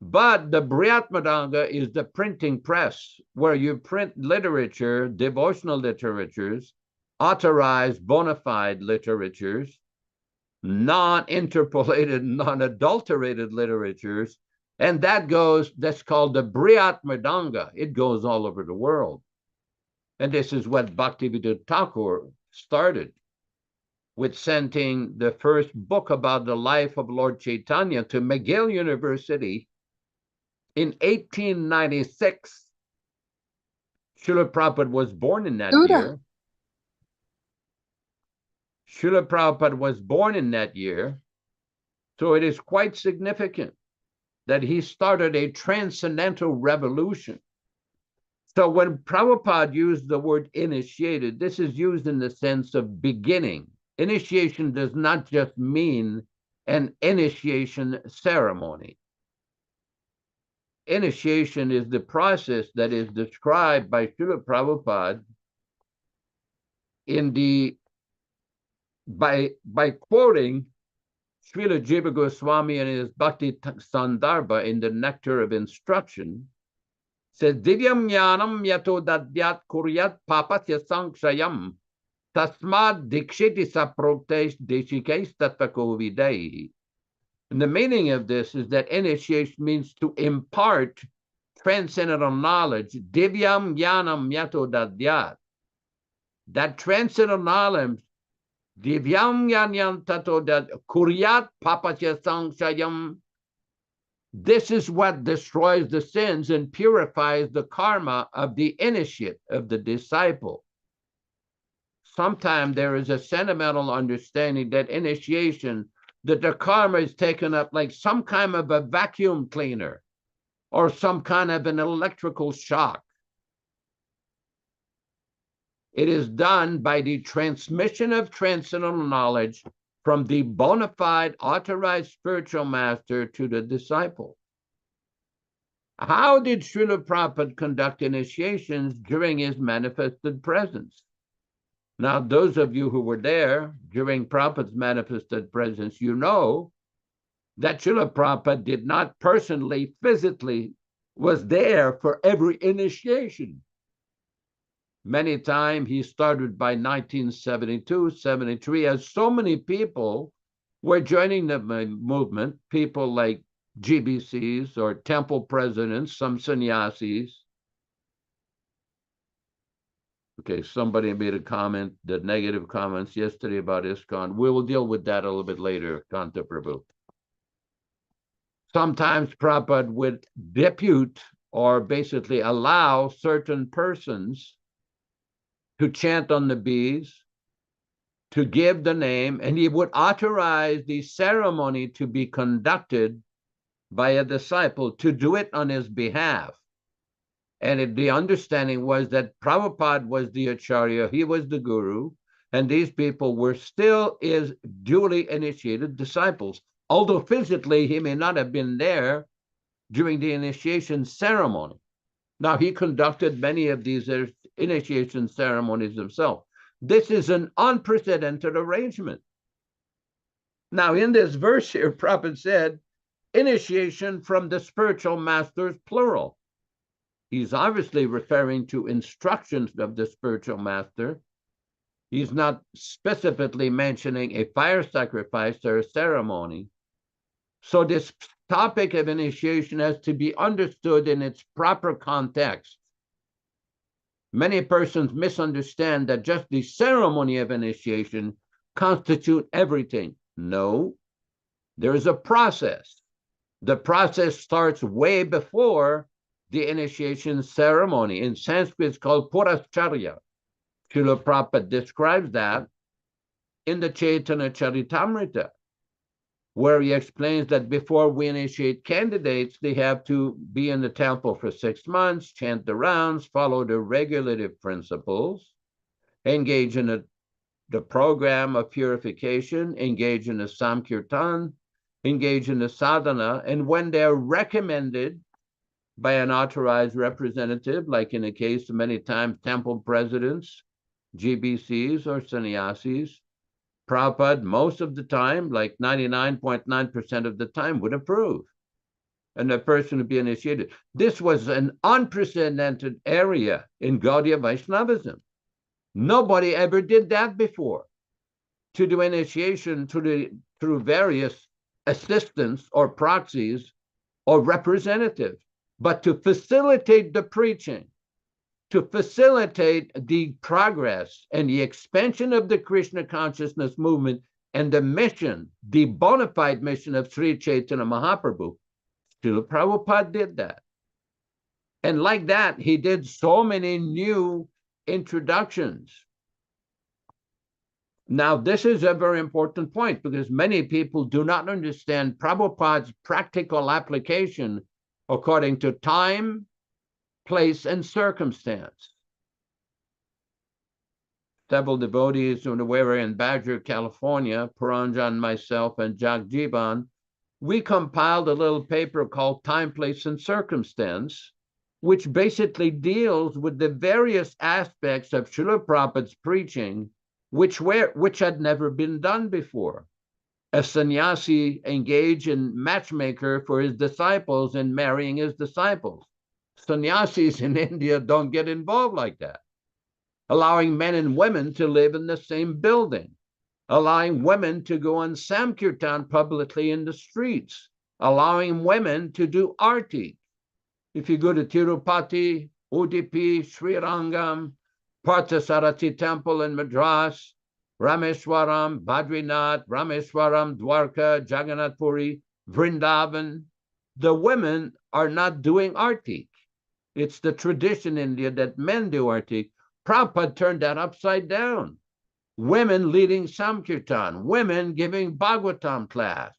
But the Briyat Mridanga is the printing press, where you print literature, devotional literatures, authorized bona fide literatures, non-interpolated, non-adulterated literatures, and that's called the Briyat Mridanga. It goes all over the world. And this is what Bhaktivedanta Thakur started with, sending the first book about the life of Lord Chaitanya to McGill University in 1896. Śrīla Prabhupada was born in that year. Śrīla Prabhupada was born in that year. So it is quite significant that he started a transcendental revolution. So when Prabhupada used the word initiated, this is used in the sense of beginning. Initiation does not just mean an initiation ceremony. initiation is the process that is described by Śrīla Prabhupada in the by quoting Srila Jiva Goswami and his Bhakti Sandarbha in the Nectar of Instruction, says, Divyam Jnanam yato dadyat kuryat papatya sankshayam tasmad dikshiti saproktesh deshikesh tatvako videhi. And the meaning of this is that initiation means to impart transcendental knowledge. Divyam Jnanam yato dadyat. That transcendental knowledge, Divyam Jnanam tato dat kuryat papatya sankshayam. This is what destroys the sins and purifies the karma of the initiate, of the disciple. Sometimes there is a sentimental understanding that initiation, that the karma is taken up like some kind of a vacuum cleaner or some kind of an electrical shock. It is done by the transmission of transcendental knowledge from the bona fide authorized spiritual master to the disciple. How did Śrīla Prabhupada conduct initiations during his manifested presence? Now, those of you who were there during Prabhupada's manifested presence, you know that Śrīla Prabhupada did not personally, physically, was there for every initiation. Many times he started by 1972, 73, as so many people were joining the movement, people like GBCs or temple presidents, some sannyasis. Okay, somebody made a comment, the negative comments yesterday about ISKCON. We will deal with that a little bit later, Canto Prabhu. Sometimes Prabhupada would depute or basically allow certain persons to chant on the beads, to give the name, and he would authorize the ceremony to be conducted by a disciple to do it on his behalf. And the understanding was that Prabhupada was the Acharya, he was the Guru, and these people were still his duly initiated disciples. Although physically he may not have been there during the initiation ceremony. Now, he conducted many of these initiation ceremonies himself. This is an unprecedented arrangement. Now, in this verse here, Prabhupada said, initiation from the spiritual masters, plural. He's obviously referring to instructions of the spiritual master. He's not specifically mentioning a fire sacrifice or a ceremony. So this topic of initiation has to be understood in its proper context. Many persons misunderstand that just the ceremony of initiation constitutes everything. No, there is a process. The process starts way before the initiation ceremony. In Sanskrit, it's called Purācārya. Śrīla Prabhupada describes that in the Chaitanya Charitamrita, where he explains that before we initiate candidates, they have to be in the temple for 6 months, chant the rounds, follow the regulative principles, engage in the program of purification, engage in the Samkirtan, engage in the sadhana, and when they're recommended by an authorized representative, like in the case of many times temple presidents, GBCs or sannyasis, Prabhupada, most of the time, like 99.9% of the time, would approve. And the person would be initiated. This was an unprecedented area in Gaudiya Vaishnavism. Nobody ever did that before, to do initiation through various assistants or proxies or representatives, but to facilitate the preaching, to facilitate the progress and the expansion of the Krishna consciousness movement and the mission, the bona fide mission of Sri Chaitanya Mahaprabhu. Śrīla Prabhupada did that. And like that, he did so many new introductions. Now, this is a very important point because many people do not understand Prabhupada's practical application according to time, place, and circumstance. Several devotees who were in Badger, California, Puranjan, myself, and Jagjivan, we compiled a little paper called Time, Place, and Circumstance, which basically deals with the various aspects of Śrīla Prabhupāda's preaching, which had never been done before. A sannyasi engaged in matchmaker for his disciples and marrying his disciples. Sannyasis in India don't get involved like that. Allowing men and women to live in the same building. Allowing women to go on Sankirtan publicly in the streets. Allowing women to do arti. If you go to Tirupati, Udupi, Srirangam, Parthasarathi Temple in Madras, Rameswaram, Badrinath, Rameswaram, Dwarka, Jagannath Puri, Vrindavan, the women are not doing arti. It's the tradition in India that men do arti. Prabhupada turned that upside down. Women leading Sankirtan, women giving Bhagavatam class,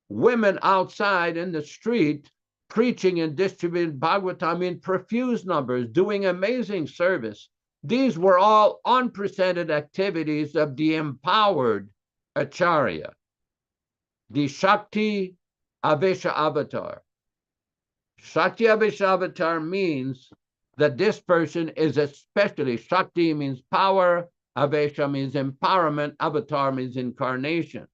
women outside in the street preaching and distributing Bhagavatam in profuse numbers, doing amazing service. These were all unprecedented activities of the empowered Acharya, the Shakti Avesha Avatar. Shakti Avesha Avatar means that this person is especially, Shakti means power, Avesha means empowerment, Avatar means incarnation.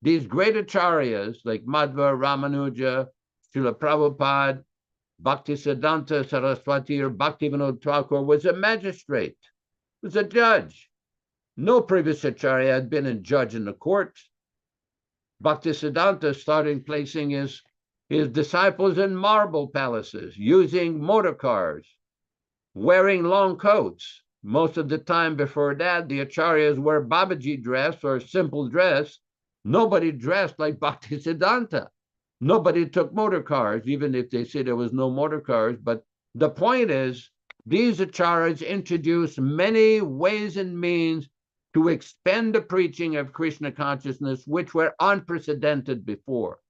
These great Acharyas like Madhva, Ramanuja, Śrīla Prabhupāda, Bhaktisiddhanta Saraswati or Bhaktivedanta Thakur was a magistrate, was a judge. No previous Acharya had been a judge in the court. Bhaktisiddhanta started placing his disciples in marble palaces, using motor cars, wearing long coats. Most of the time before that, the Acharyas wear Babaji dress or simple dress. Nobody dressed like Bhaktisiddhanta. Nobody took motor cars, even if they say there was no motor cars. But the point is, these Acharyas introduced many ways and means to expand the preaching of Krishna consciousness, which were unprecedented before.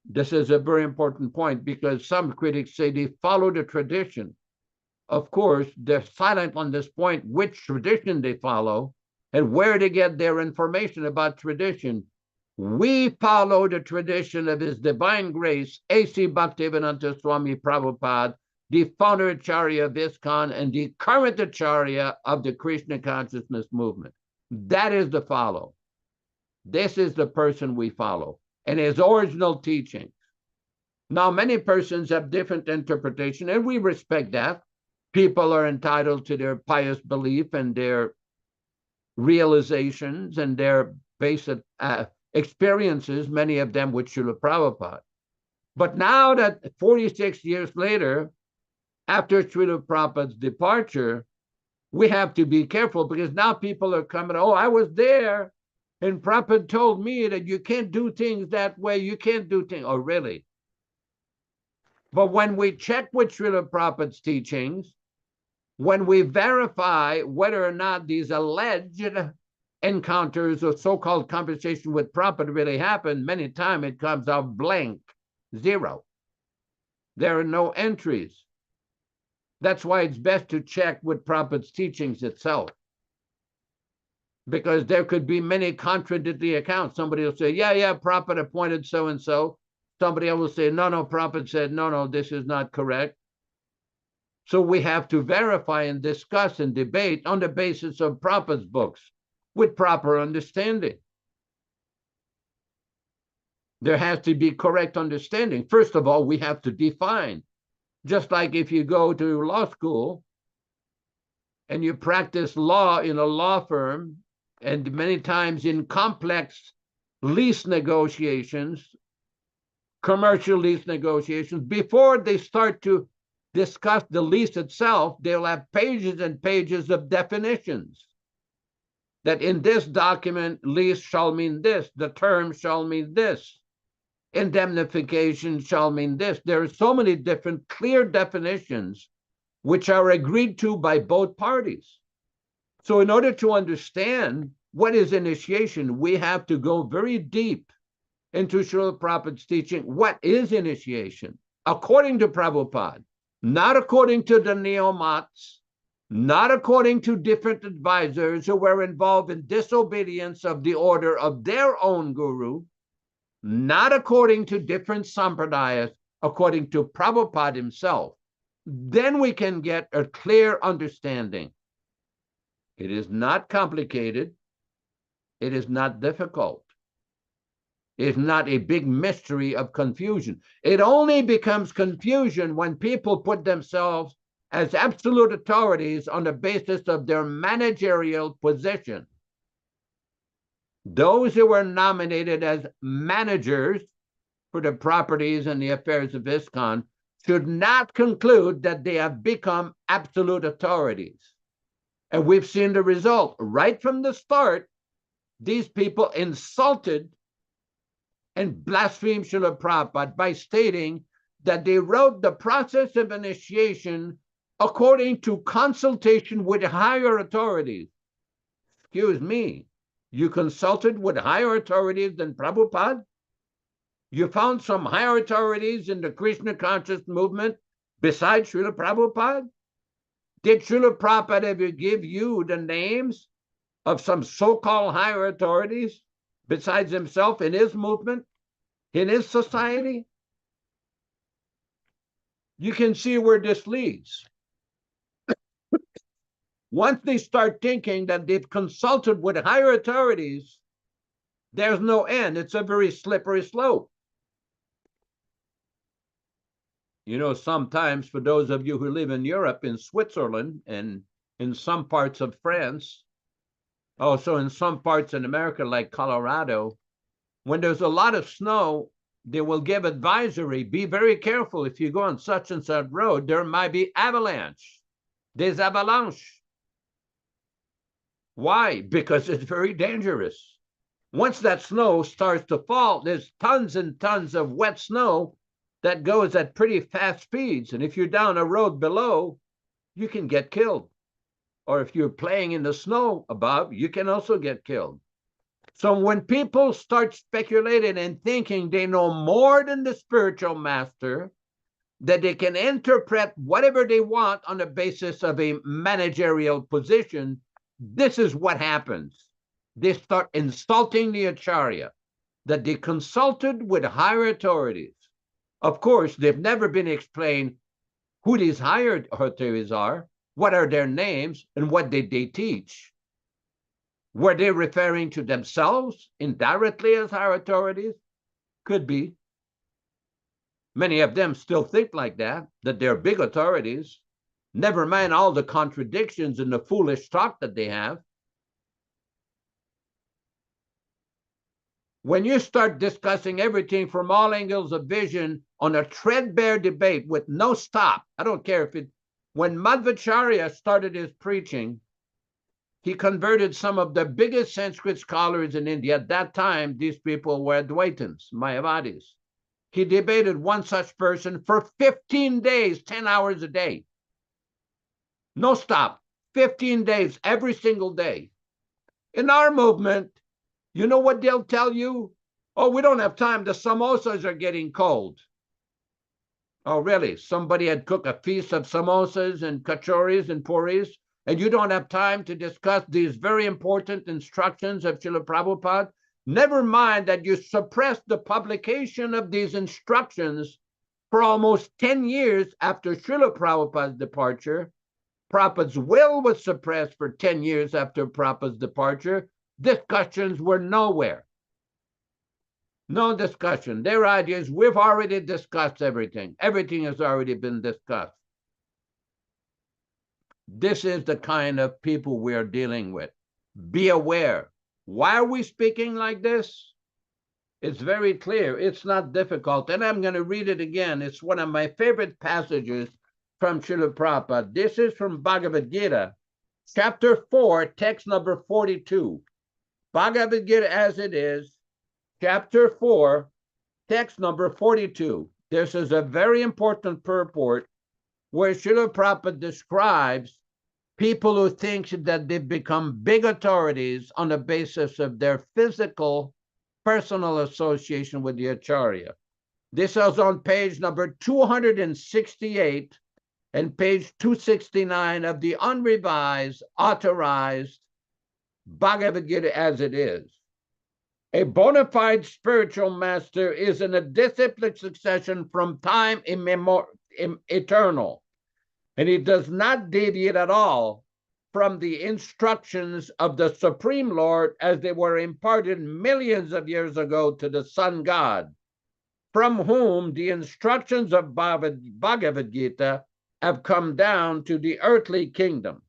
This is a very important point because some critics say they follow the tradition. Of course, they're silent on this point, which tradition they follow and where they get their information about tradition. We follow the tradition of His Divine Grace A.C. Bhaktivedanta Swami Prabhupāda, the Founder-Ācārya of ISKCON and the current Acharya of the Krishna Consciousness movement. That is the follow. This is the person we follow and his original teachings. Now, many persons have different interpretation, and we respect that. People are entitled to their pious belief and their realizations and their basic experiences, many of them with Śrīla Prabhupada. But now that 46 years later, after Śrīla Prabhupada's departure, we have to be careful because now people are coming, oh, I was there, and Prabhupada told me that you can't do things that way, you can't do things. Oh, really? But when we check with Śrīla Prabhupada's teachings, when we verify whether or not these alleged encounters or so-called conversation with Prabhupada really happened, many times it comes out blank, zero. There are no entries. That's why it's best to check with Prabhupada's teachings itself. Because there could be many contradictory accounts. Somebody will say, yeah, Prabhupada appointed so-and-so. Somebody else will say, no, Prabhupada said, no, this is not correct. So we have to verify and discuss and debate on the basis of Prabhupada's books with proper understanding. There has to be correct understanding. First of all, we have to define. Just like if you go to law school and you practice law in a law firm, and many times in complex lease negotiations, commercial lease negotiations, before they start to discuss the lease itself, they'll have pages and pages of definitions. That in this document, lease shall mean this, the term shall mean this, indemnification shall mean this. There are so many different clear definitions which are agreed to by both parties. So in order to understand what is initiation, we have to go very deep into Śrīla Prabhupada's teaching. What is initiation? According to Prabhupada, not according to the neo-mats, not according to different advisors who were involved in disobedience of the order of their own guru, not according to different sampradayas, according to Prabhupada himself, then we can get a clear understanding. It is not complicated. It is not difficult. It's not a big mystery of confusion. It only becomes confusion when people put themselves as absolute authorities on the basis of their managerial position. Those who were nominated as managers for the properties and the affairs of ISKCON should not conclude that they have become absolute authorities. And we've seen the result. Right from the start, these people insulted and blasphemed Śrīla Prabhupada by stating that they wrote the process of initiation according to consultation with higher authorities. Excuse me, you consulted with higher authorities than Prabhupada? You found some higher authorities in the Krishna Consciousness movement besides Śrīla Prabhupada? Did Śrīla Prabhupada ever give you the names of some so-called higher authorities besides himself in his movement, in his society? You can see where this leads. Once they start thinking that they've consulted with higher authorities, there's no end. It's a very slippery slope. You know, sometimes for those of you who live in Europe, in Switzerland, and in some parts of France, also in some parts in America, like Colorado, when there's a lot of snow, they will give advisory. Be very careful if you go on such and such road, there might be avalanche. Des avalanches. Why? Because it's very dangerous. Once that snow starts to fall, there's tons and tons of wet snow that goes at pretty fast speeds. And if you're down a road below, you can get killed. Or if you're playing in the snow above, you can also get killed. So when people start speculating and thinking they know more than the spiritual master, that they can interpret whatever they want on the basis of a managerial position, this is what happens. They start insulting the Acharya, that they consulted with higher authorities. Of course, they've never been explained who these higher authorities are, what are their names, and what did they teach. Were they referring to themselves indirectly as higher authorities? Could be. Many of them still think like that they're big authorities. Never mind all the contradictions and the foolish talk that they have. When you start discussing everything from all angles of vision on a threadbare debate with no stop, I don't care if it, when Madhvacharya started his preaching, he converted some of the biggest Sanskrit scholars in India. At that time, these people were Advaitins, Mayavadis. He debated one such person for 15 days, 10 hours a day. No stop, 15 days, every single day. In our movement, you know what they'll tell you? Oh, we don't have time. The samosas are getting cold. Oh, really? Somebody had cooked a feast of samosas and kachoris and puris, and you don't have time to discuss these very important instructions of Śrīla Prabhupada? Never mind that you suppressed the publication of these instructions for almost 10 years after Śrīla Prabhupada's departure. Prabhupada's will was suppressed for 10 years after Prabhupada's departure. Discussions were nowhere. No discussion. Their idea is we've already discussed everything. Everything has already been discussed. This is the kind of people we are dealing with. Be aware. Why are we speaking like this? It's very clear. It's not difficult. And I'm going to read it again. It's one of my favorite passages from Śrīla Prabhupada. This is from Bhagavad Gita, chapter 4, text number 42. Bhagavad Gita as it is, chapter 4, text number 42. This is a very important purport where Śrīla Prabhupada describes people who think that they've become big authorities on the basis of their physical, personal association with the Acharya. This is on page number 268 and page 269 of the unrevised, authorized Bhagavad Gita as it is. A bona fide spiritual master is in a disciplined succession from time eternal, and he does not deviate at all from the instructions of the Supreme Lord as they were imparted millions of years ago to the Sun God, from whom the instructions of Bhagavad Gita have come down to the earthly kingdom.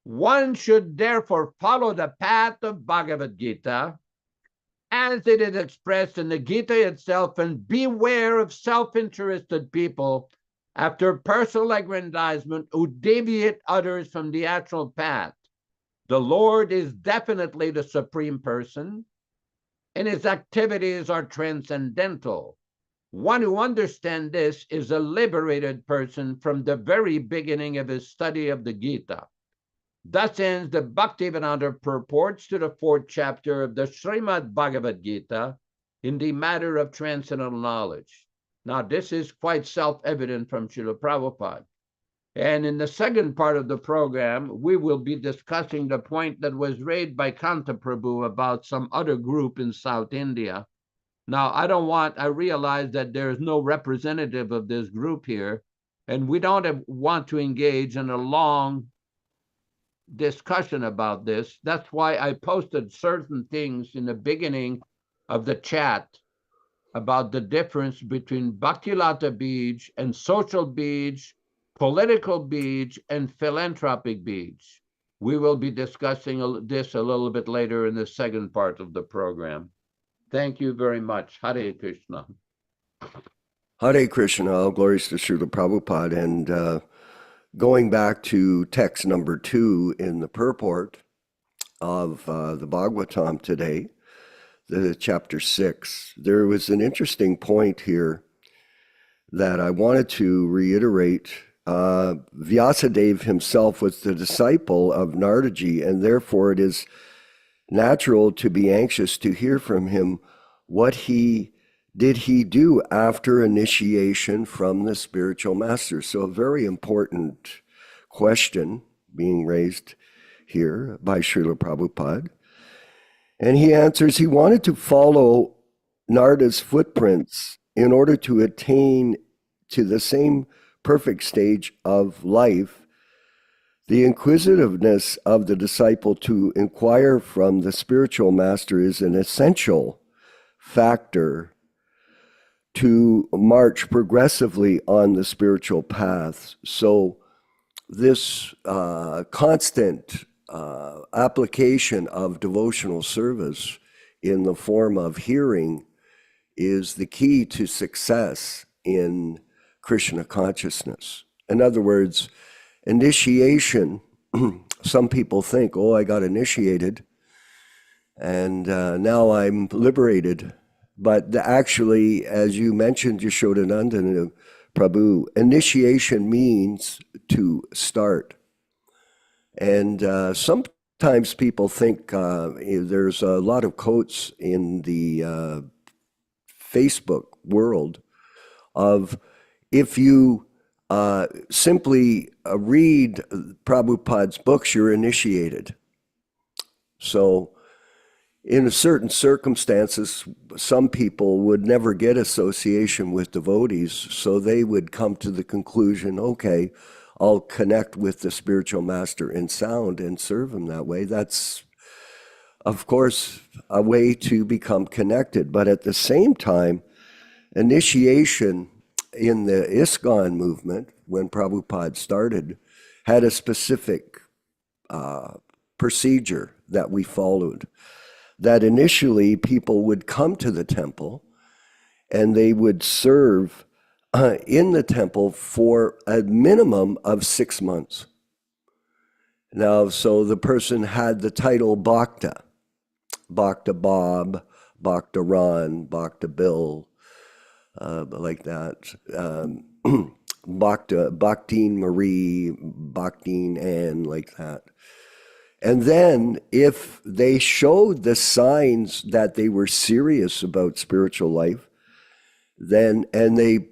One should therefore follow the path of Bhagavad Gita as it is expressed in the Gita itself, and beware of self-interested people after personal aggrandizement who deviate others from the actual path. The Lord is definitely the Supreme Person, and his activities are transcendental. One who understands this is a liberated person from the very beginning of his study of the Gita. Thus ends the Bhaktivedanta purports to the 4th chapter of the Śrīmad-Bhāgavad Gita in the matter of transcendental knowledge. Now, this is quite self-evident from Śrīla Prabhupāda. And in the second part of the program, we will be discussing the point that was raised by Kanta Prabhu about some other group in South India. Now, I realize that there is no representative of this group here, and we don't want to engage in a long discussion about this. That's why I posted certain things in the beginning of the chat about the difference between Bhaktilata Bij and social Bij, political Bij, and philanthropic Bij. We will be discussing this a little bit later in the second part of the program. Thank you very much. Hare Krishna. Hare Krishna, all glories to Śrīla Prabhupada. And going back to text number 2 in the purport of the Bhagavatam today, the chapter 6, there was an interesting point here that I wanted to reiterate. Vyasadeva himself was the disciple of Nārada, and therefore it is natural to be anxious to hear from him what he do after initiation from the spiritual master. So a very important question being raised here by Śrīla Prabhupāda. And he answers, he wanted to follow Nārada's footprints in order to attain to the same perfect stage of life. The inquisitiveness of the disciple to inquire from the spiritual master is an essential factor to march progressively on the spiritual path. So this constant application of devotional service in the form of hearing is the key to success in Krishna consciousness. In other words, initiation, some people think, oh, I got initiated and now I'm liberated. But actually, as you mentioned, Yaśodā-nandana Prabhu, initiation means to start. And sometimes people think there's a lot of quotes in the Facebook world of if you simply read Prabhupada's books, you're initiated. So in certain circumstances, some people would never get association with devotees, so they would come to the conclusion, okay, I'll connect with the spiritual master in sound and serve him that way. That's, of course, a way to become connected. But at the same time, initiation in the ISKCON movement, when Prabhupada started, had a specific procedure that we followed. That initially people would come to the temple and they would serve in the temple for a minimum of 6 months. Now, so the person had the title Bhakta, Bhakta Bob, Bhakta Ron, Bhakta Bill, like that. Bhaktin Marie, Bhaktin Ann, like that. And then if they showed the signs that they were serious about spiritual life, then, and they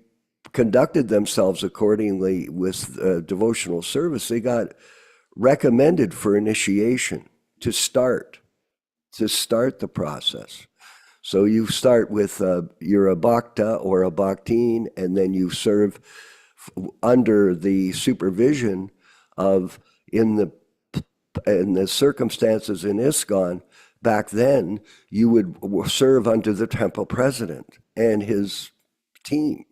conducted themselves accordingly with devotional service, they got recommended for initiation to start the process. So you start with, you're a bhakta or a bhaktin, and then you serve under the supervision of, in the circumstances in ISKCON, back then, you would serve under the temple president and his team.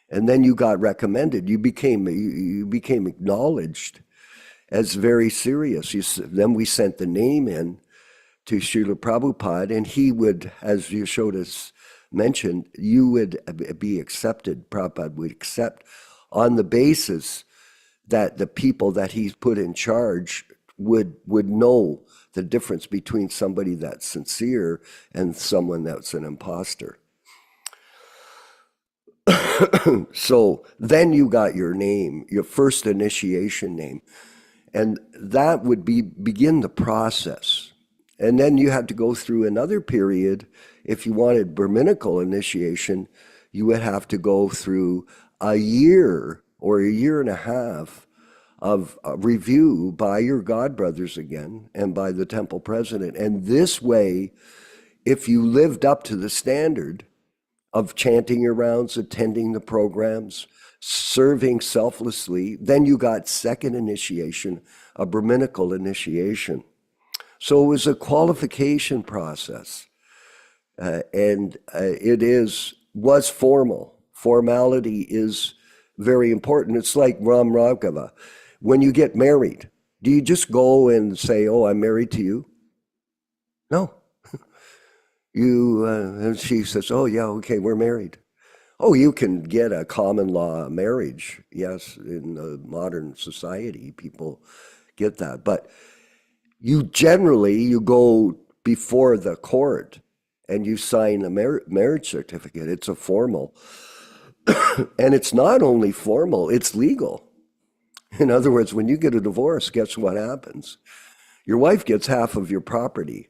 And then you got recommended. You became acknowledged as very serious. Then we sent the name in to Śrīla Prabhupāda, and he would, as Yaśoda mentioned, you would be accepted. Prabhupada would accept on the basis that the people that he's put in charge would know the difference between somebody that's sincere and someone that's an imposter. So then you got your name, your first initiation name, and that would begin the process. And then you had to go through another period. If you wanted Brahminical initiation, you would have to go through a year or a year and a half of review by your godbrothers again and by the temple president. And this way, if you lived up to the standard of chanting your rounds, attending the programs, serving selflessly, then you got second initiation, a Brahminical initiation. So it was a qualification process, and it was formal. Formality is very important. It's like Ram Raghava. When you get married, do you just go and say, "Oh, I'm married to you"? No. And she says, "Oh, yeah, okay, we're married." Oh, you can get a common law marriage. Yes, in the modern society, people get that. But you go before the court and you sign a marriage certificate. It's a formal. And it's not only formal, it's legal. In other words, when you get a divorce, guess what happens? Your wife gets half of your property.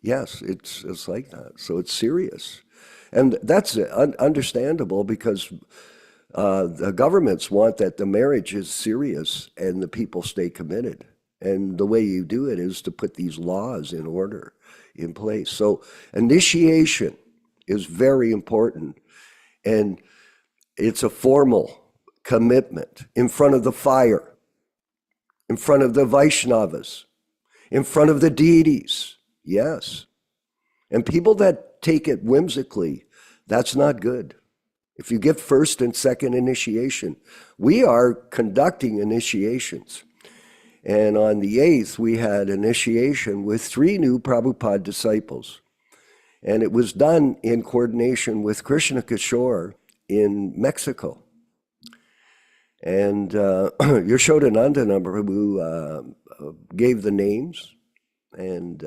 Yes, it's like that. So it's serious. And that's understandable because the governments want that the marriage is serious and the people stay committed. And the way you do it is to put these laws in order, in place. So initiation is very important. And it's a formal commitment in front of the fire, in front of the Vaishnavas, in front of the deities. Yes. And people that take it whimsically, that's not good. If you get first and second initiation, we are conducting initiations. And on the 8th, we had initiation with 3 new Prabhupada disciples. And it was done in coordination with Krishna Kishore in Mexico. And Yaśodā-nandana Prabhu gave the names, and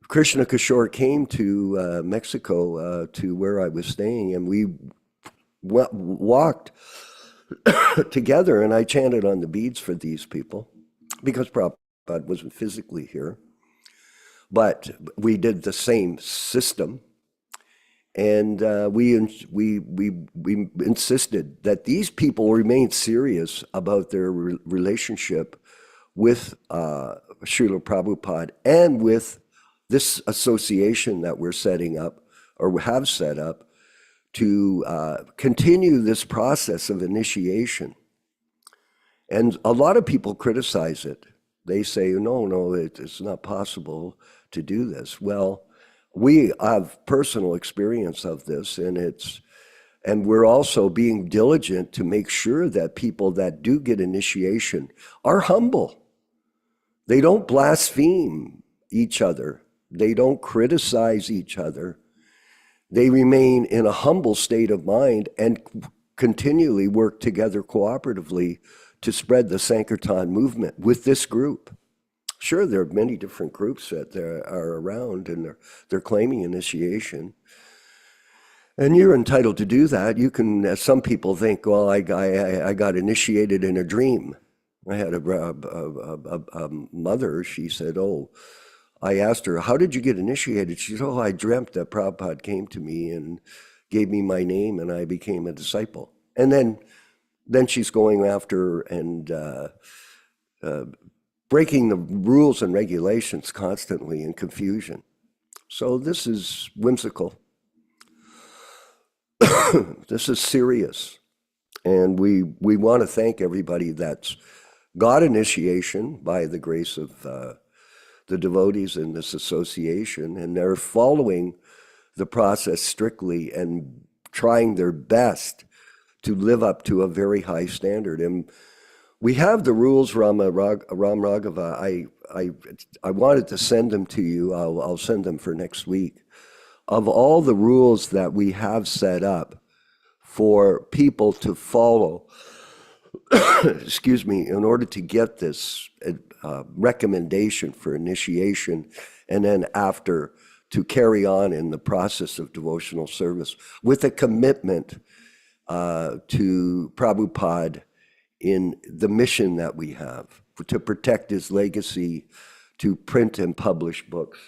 Krishna Kishore came to Mexico to where I was staying, and we walked together, and I chanted on the beads for these people because Prabhupada wasn't physically here. But we did the same system, and we insisted that these people remain serious about their relationship with Śrīla Prabhupada and with this association that we're setting up or have set up to continue this process of initiation. And a lot of people criticize it. They say, no, it's not possible to do this. Well, we have personal experience of this, and we're also being diligent to make sure that people that do get initiation are humble. They don't blaspheme each other. They don't criticize each other. They remain in a humble state of mind and continually work together cooperatively to spread the Sankirtan movement with this group. Sure, there are many different groups that are around and they're claiming initiation. And you're entitled to do that. You can, as some people think, well, I got initiated in a dream. I had a mother, she said, I asked her, how did you get initiated? She said, I dreamt that Prabhupada came to me and gave me my name and I became a disciple. And then she's going after and breaking the rules and regulations constantly in confusion. So this is whimsical. This is serious. And we want to thank everybody that's got initiation by the grace of the devotees in this association, and they're following the process strictly and trying their best to live up to a very high standard. And we have the rules, Ram Raghava. I wanted to send them to you. I'll send them for next week. Of all the rules that we have set up for people to follow, excuse me, in order to get this recommendation for initiation, and then after to carry on in the process of devotional service with a commitment to Prabhupada in the mission that we have, to protect his legacy, to print and publish books,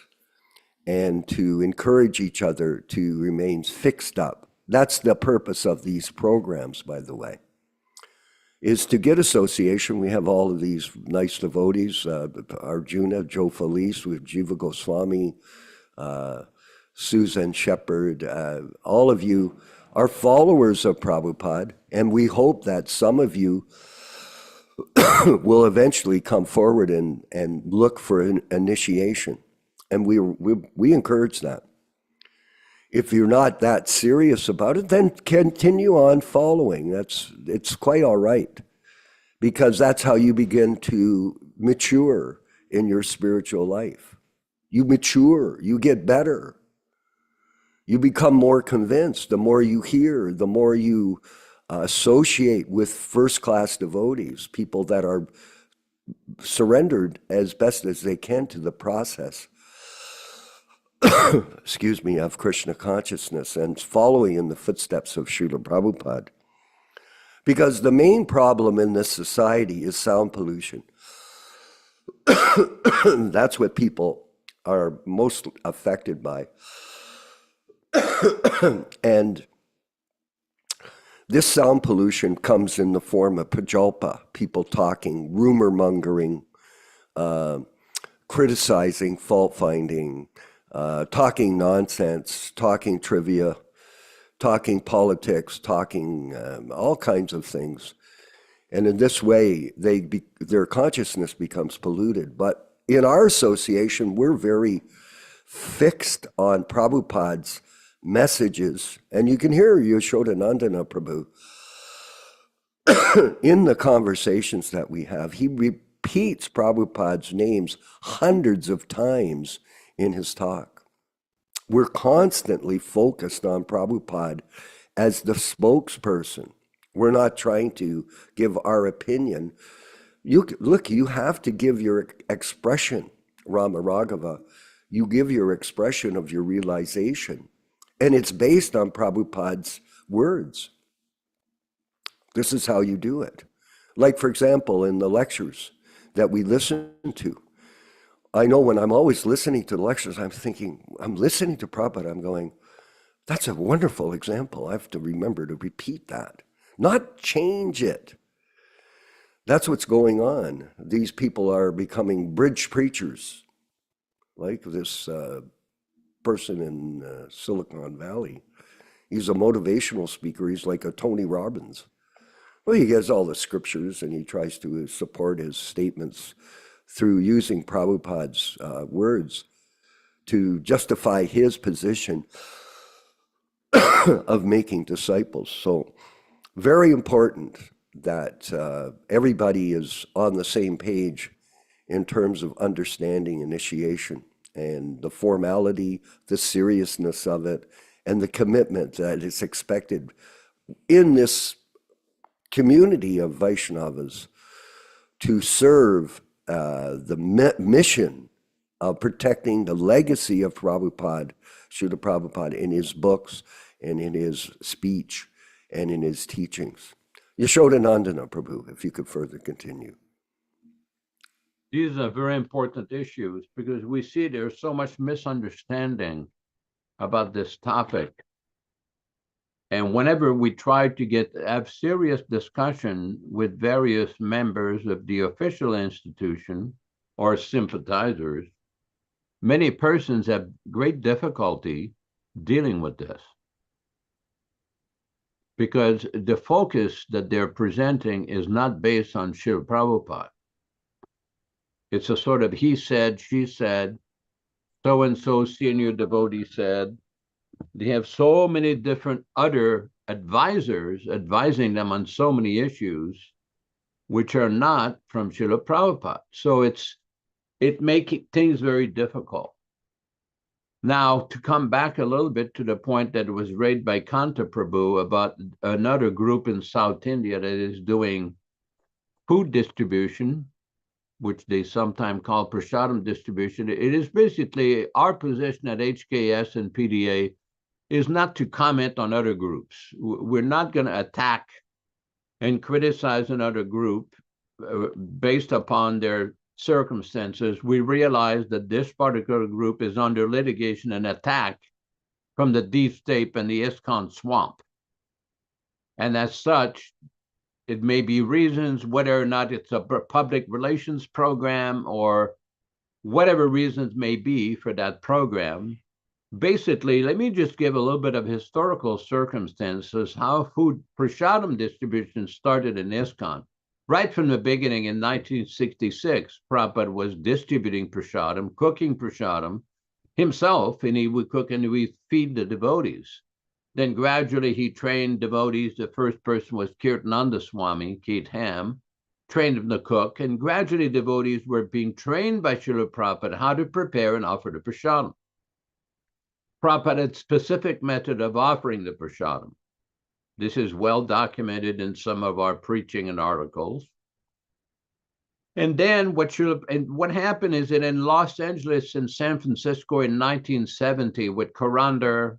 and to encourage each other to remain fixed up. That's the purpose of these programs, by the way, is to get association. We have all of these nice devotees, Arjuna, Joe Felice, with Jiva Goswami, Susan Shepherd. All of you are followers of Prabhupada, and we hope that some of you will eventually come forward and look for an initiation. And we encourage that. If you're not that serious about it, then continue on following. It's quite all right, because that's how you begin to mature in your spiritual life. You mature, you get better. You become more convinced. The more you hear, the more you associate with first-class devotees, people that are surrendered as best as they can to the process excuse me, of Krishna consciousness and following in the footsteps of Śrīla Prabhupāda. Because the main problem in this society is sound pollution. That's what people are most affected by. And this sound pollution comes in the form of prajalpa, people talking, rumor mongering, criticizing, fault finding, talking nonsense, talking trivia, talking politics, talking all kinds of things. And in this way, their consciousness becomes polluted. But in our association, we're very fixed on Prabhupada's messages. And you can hear Yaśodā-nandana Prabhu in the conversations that we have. He repeats Prabhupada's names hundreds of times in his talk. We're constantly focused on Prabhupada as the spokesperson. We're not trying to give our opinion. You have to give your expression, Rama Raghava. You give your expression of your realization. And it's based on Prabhupada's words. This is how you do it. Like, for example, in the lectures that we listen to, I know when I'm always listening to the lectures, I'm thinking, I'm listening to Prabhupada, I'm going, that's a wonderful example. I have to remember to repeat that, not change it. That's what's going on. These people are becoming bridge preachers, like this person in Silicon Valley. He's a motivational speaker. He's like a Tony Robbins. Well, he has all the scriptures and he tries to support his statements through using Prabhupada's words to justify his position of making disciples. So very important that everybody is on the same page in terms of understanding initiation and the formality, the seriousness of it, and the commitment that is expected in this community of Vaishnavas to serve the mission of protecting the legacy of Prabhupada, Śrīla Prabhupada, in his books and in his speech and in his teachings. Yaśodā-nandana Prabhu, if you could further continue. These are very important issues because we see there's so much misunderstanding about this topic. And whenever we try to have serious discussion with various members of the official institution or sympathizers, many persons have great difficulty dealing with this, because the focus that they're presenting is not based on Śrīla Prabhupada. It's a sort of he said, she said, so-and-so senior devotee said. They have so many different other advisors advising them on so many issues which are not from Śrīla Prabhupada. So it makes things very difficult. Now, to come back a little bit to the point that was raised by Kanta Prabhu about another group in South India that is doing food distribution, which they sometimes call prasadam distribution. It is basically our position at HKS and PDA is not to comment on other groups. We're not going to attack and criticize another group based upon their circumstances. We realize that this particular group is under litigation and attack from the deep state and the ISKCON swamp. And as such, it may be reasons whether or not it's a public relations program or whatever reasons may be for that program. Basically, let me just give a little bit of historical circumstances, how food prasadam distribution started in ISKCON. Right from the beginning in 1966, Prabhupada was distributing prasadam, cooking prasadam himself, and he would cook and he would feed the devotees. Then gradually he trained devotees. The first person was Kirtananda Swami, Keat Ham, trained him to cook, and gradually devotees were being trained by Śrīla Prabhupada how to prepare and offer the prasadam. Prabhupada had a specific method of offering the prasadam. This is well documented in some of our preaching and articles. And then what happened is that in Los Angeles and San Francisco in 1970 with Karandar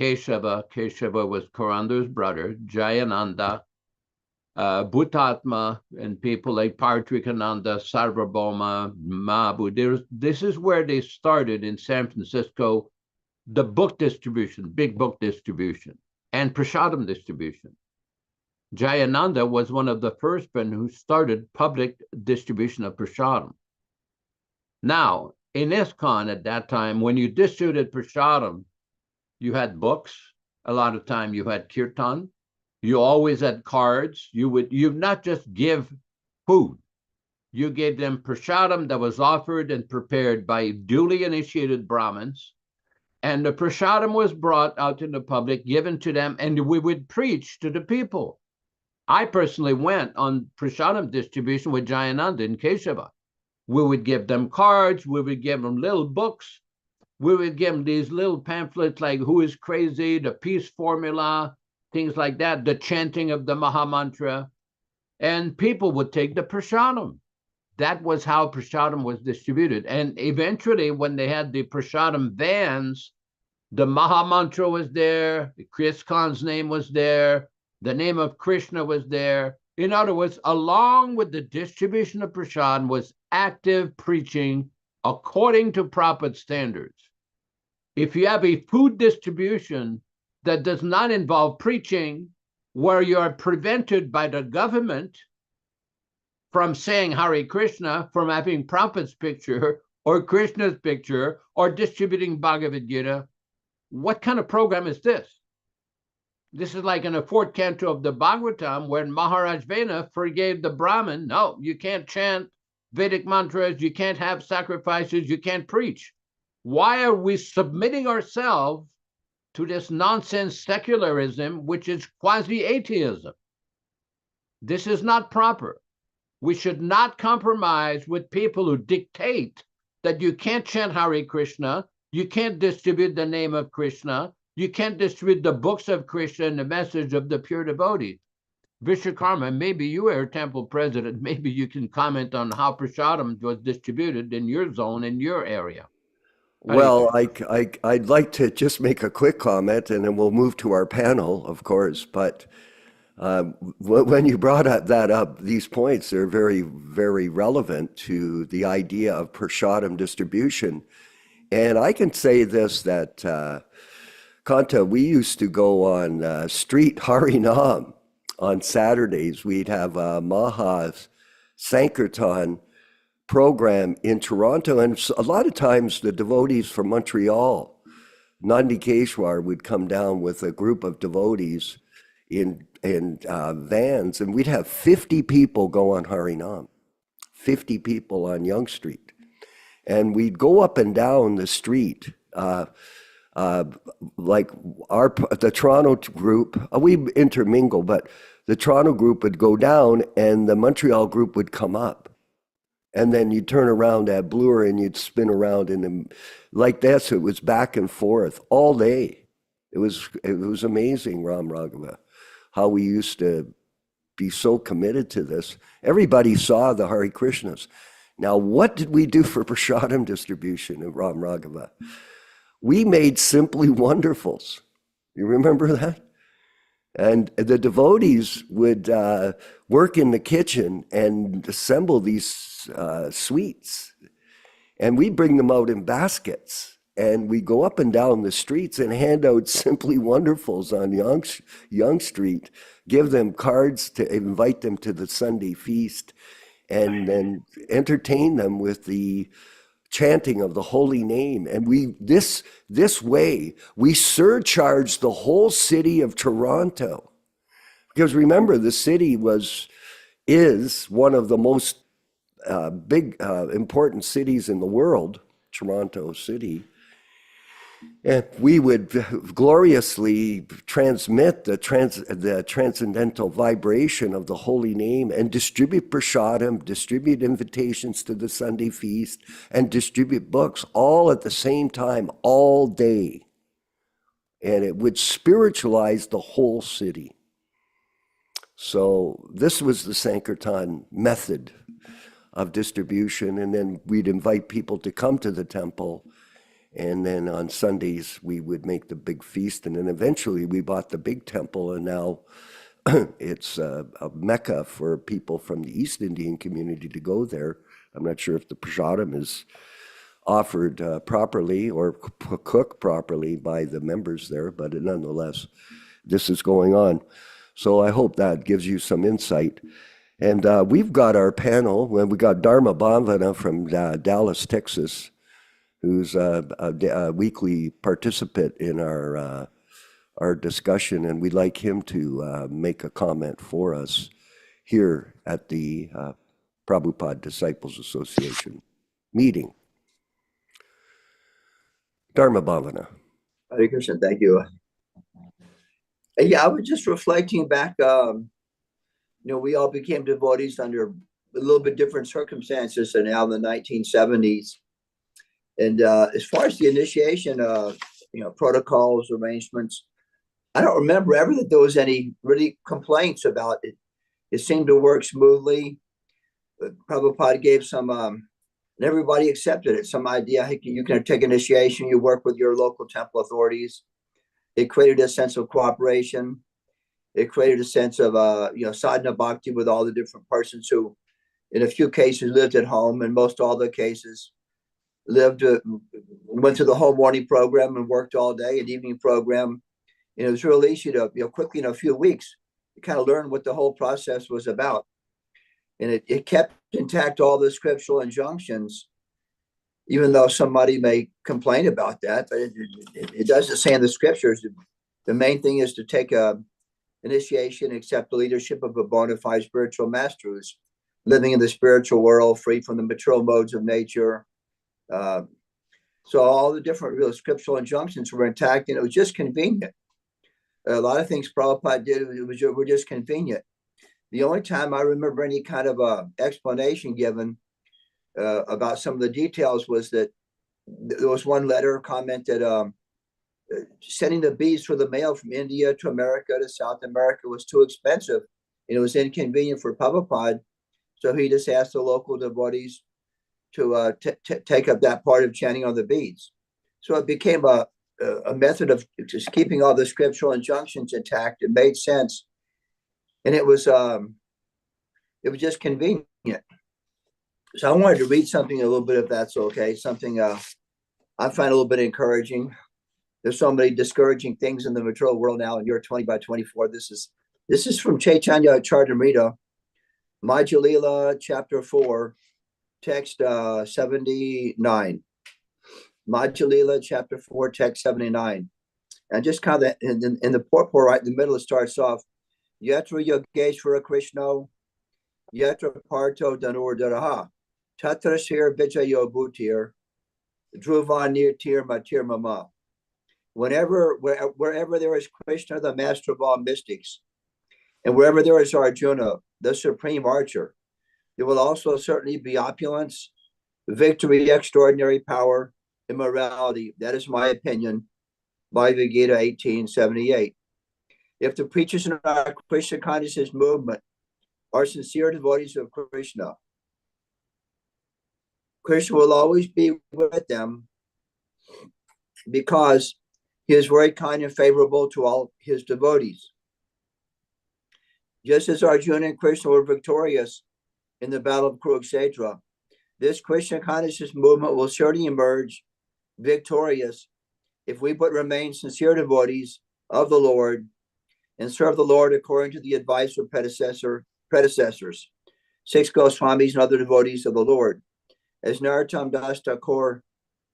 Keshava was Karandar's brother, Jayananda, Bhutatma, and people like Partrikananda, Sarvabhauma, Mahabu. This is where they started in San Francisco, the book distribution, big book distribution, and prasadam distribution. Jayananda was one of the first men who started public distribution of prasadam. Now, in ISKCON at that time, when you distributed prasadam, you had books. A lot of time you had kirtan. You always had cards. You not just give food. You gave them prasadam that was offered and prepared by duly initiated Brahmins. And the prasadam was brought out in the public, given to them, and we would preach to the people. I personally went on prasadam distribution with Jayananda in Keshava. We would give them cards. We would give them little books. We would give them these little pamphlets like Who is Crazy, the Peace Formula, things like that, the chanting of the Mahamantra. And people would take the prasadam. That was how prasadam was distributed. And eventually, when they had the prasadam vans, the Mahamantra was there, ISKCON's name was there, the name of Krishna was there. In other words, along with the distribution of prasadam was active preaching according to Prabhupada standards. If you have a food distribution that does not involve preaching, where you are prevented by the government from saying Hare Krishna, from having Prabhupada's picture or Krishna's picture or distributing Bhagavad Gita, what kind of program is this? This is like in the fourth canto of the Bhagavatam, when Maharaj Vena forgave the Brahmin. No, you can't chant Vedic mantras, you can't have sacrifices, you can't preach. Why are we submitting ourselves to this nonsense secularism, which is quasi-atheism? This is not proper. We should not compromise with people who dictate that you can't chant Hare Krishna, you can't distribute the name of Krishna, you can't distribute the books of Krishna and the message of the pure devotee. Vishwakarma, maybe you are temple president, maybe you can comment on how prasadam was distributed in your zone, in your area. Well, I'd like to just make a quick comment, and then we'll move to our panel, of course. But when you brought up these points, they're very, very relevant to the idea of prasadam distribution. And I can say this, that Kanta, we used to go on street Harinam on Saturdays. We'd have Maha Sankirtan program in Toronto, and a lot of times the devotees from Montreal, Nandikeshwar, would come down with a group of devotees in vans, and we'd have 50 people go on Harinam, 50 people on Yonge Street. And we'd go up and down the street, like the Toronto group, we intermingle, but the Toronto group would go down and the Montreal group would come up. And then you'd turn around at Bloor and you'd spin around like this. It was back and forth all day. It was amazing, Ram Raghava, how we used to be so committed to this. Everybody saw the Hare Krishnas. Now, what did we do for prasadam distribution in Ram Raghava? We made Simply Wonderfuls. You remember that? And the devotees would work in the kitchen and assemble these sweets. And we bring them out in baskets. And we go up and down the streets and hand out Simply Wonderfuls on Yonge Street, give them cards to invite them to the Sunday feast, and then entertain them with the chanting of the holy name. And this way, we surcharged the whole city of Toronto. Because remember, the city is one of the most important cities in the world, Toronto City. And we would gloriously transmit the transcendental vibration of the holy name and distribute prasadam, distribute invitations to the Sunday feast, and distribute books all at the same time, all day. And it would spiritualize the whole city. So this was the Sankirtan method of distribution. And then we'd invite people to come to the temple. And then on Sundays, we would make the big feast. And then eventually we bought the big temple, and now it's a mecca for people from the East Indian community to go there. I'm not sure if the prasadam is offered properly or cooked properly by the members there, but nonetheless, this is going on. So I hope that gives you some insight. And we've got our panel, and we got Dharma Bhavana from Dallas, Texas, who's a weekly participant in our discussion, and we'd like him to make a comment for us here at the Prabhupada Disciples Association meeting. Dharma Bhavana. Hare Krishna, thank you. Yeah, I was just reflecting back, we all became devotees under a little bit different circumstances than now in the 1970s. And as far as the initiation, protocols, arrangements, I don't remember ever that there was any really complaints about it. It seemed to work smoothly. Prabhupada gave some, and everybody accepted it. Some idea, hey, you can take initiation, you work with your local temple authorities. It created a sense of cooperation. It created a sense of, sadhana bhakti with all the different persons who, in a few cases, lived at home, and most all the cases went to the whole morning program and worked all day, an evening program. And it was real easy to, quickly in a few weeks, you kind of learn what the whole process was about. And it kept intact all the scriptural injunctions, even though somebody may complain about that, but it doesn't say in the scriptures. The main thing is to take a initiation, accept the leadership of a bona fide spiritual master who's living in the spiritual world, free from the material modes of nature. So all the different real scriptural injunctions were intact, and it was just convenient. A lot of things Prabhupada did were just convenient. The only time I remember any kind of explanation given about some of the details was that there was one letter commented sending the beads for the mail from India to America to South America was too expensive, and it was inconvenient for Prabhupada. So he just asked the local devotees to take up that part of chanting on the beads. So it became a method of just keeping all the scriptural injunctions intact. It made sense, and it was just convenient. So I wanted to read something a little bit, if that's okay. Something I find a little bit encouraging. There's so many discouraging things in the material world now, and you're 20 by 24. This is from Chaitanya Charitamrita, Majja Lila, chapter 4, text 79. Madhya-lila, chapter 4, text 79. And just kind of in the purport right in the middle, it starts off, Yatra Yogeshwara Krishna, Yatra Parto Danur Daraha, Tatra Shir Vijayo Bhutir, Dhruva Nirtir Matir Mama. Wherever there is Krishna, the master of all mystics, and wherever there is Arjuna, the supreme archer, there will also certainly be opulence, victory, extraordinary power, immorality. That is my opinion. Bhagavad Gita 1878. If the preachers in our Krishna consciousness movement are sincere devotees of Krishna, Krishna will always be with them because he is very kind and favorable to all his devotees. Just as Arjuna and Krishna were victorious in the battle of Kurukshetra, this Krishna consciousness movement will surely emerge victorious if we but remain sincere devotees of the Lord and serve the Lord according to the advice of predecessors, 6 Goswamis and other devotees of the Lord. As Narottam Das Thakur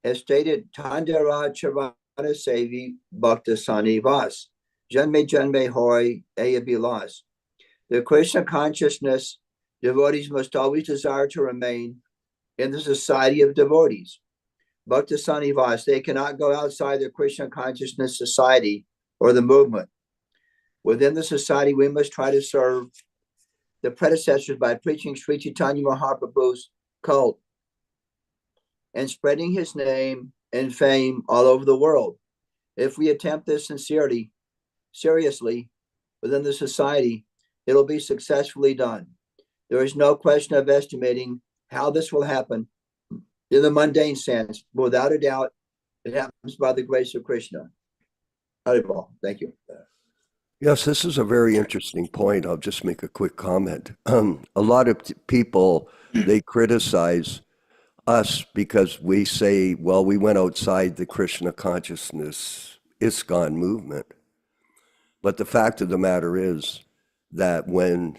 has stated, Tandera Charana Sevi Bhakta Sani Vas, Janme Janme Hoy Ayabilas. The Krishna consciousness devotees must always desire to remain in the society of devotees. Bhakta Sani Vas, they cannot go outside the Krishna consciousness society or the movement. Within the society, we must try to serve the predecessors by preaching Sri Chaitanya Mahaprabhu's cult and spreading his name and fame all over the world. If we attempt this seriously, within the society, it'll be successfully done. There is no question of estimating how this will happen in the mundane sense. Without a doubt, it happens by the grace of Krishna. Haribol. Thank you. Yes, this is a very interesting point. I'll just make a quick comment. A lot of people, they criticize us because we say, well, we went outside the Krishna consciousness ISKCON movement. But the fact of the matter is that when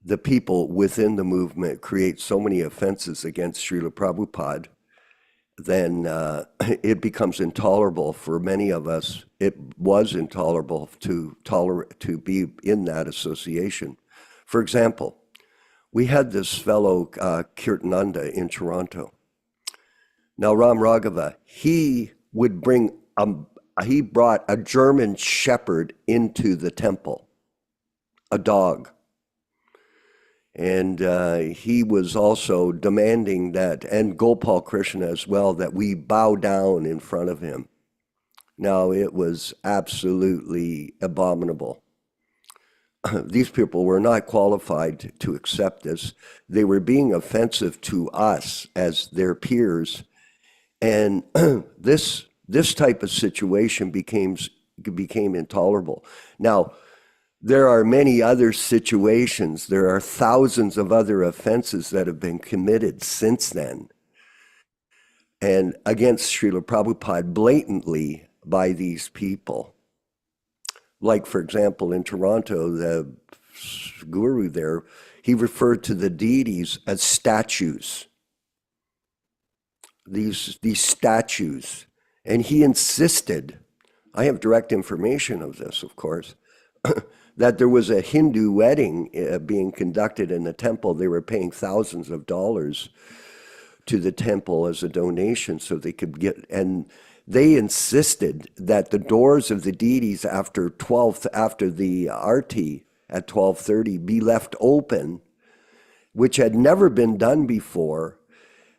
the people within the movement create so many offenses against Śrīla Prabhupāda, then it becomes intolerable for many of us. It was intolerable to be in that association. For example, we had this fellow Kirtananda in Toronto. Now Ram Raghava, he brought a German shepherd into the temple, a dog. And he was also demanding that, and Gopal Krishna as well, that we bow down in front of him. Now, it was absolutely abominable. These people were not qualified to accept this. They were being offensive to us as their peers. And this type of situation became intolerable. Now, there are many other situations. There are thousands of other offenses that have been committed since then, and against Śrīla Prabhupada blatantly by these people. Like, for example, in Toronto, the guru there, he referred to the deities as statues. These statues. And he insisted, I have direct information of this, of course, that there was a Hindu wedding being conducted in the temple. They were paying thousands of dollars to the temple as a donation so they could get, and they insisted that the doors of the deities after the arti at 12:30 be left open, which had never been done before.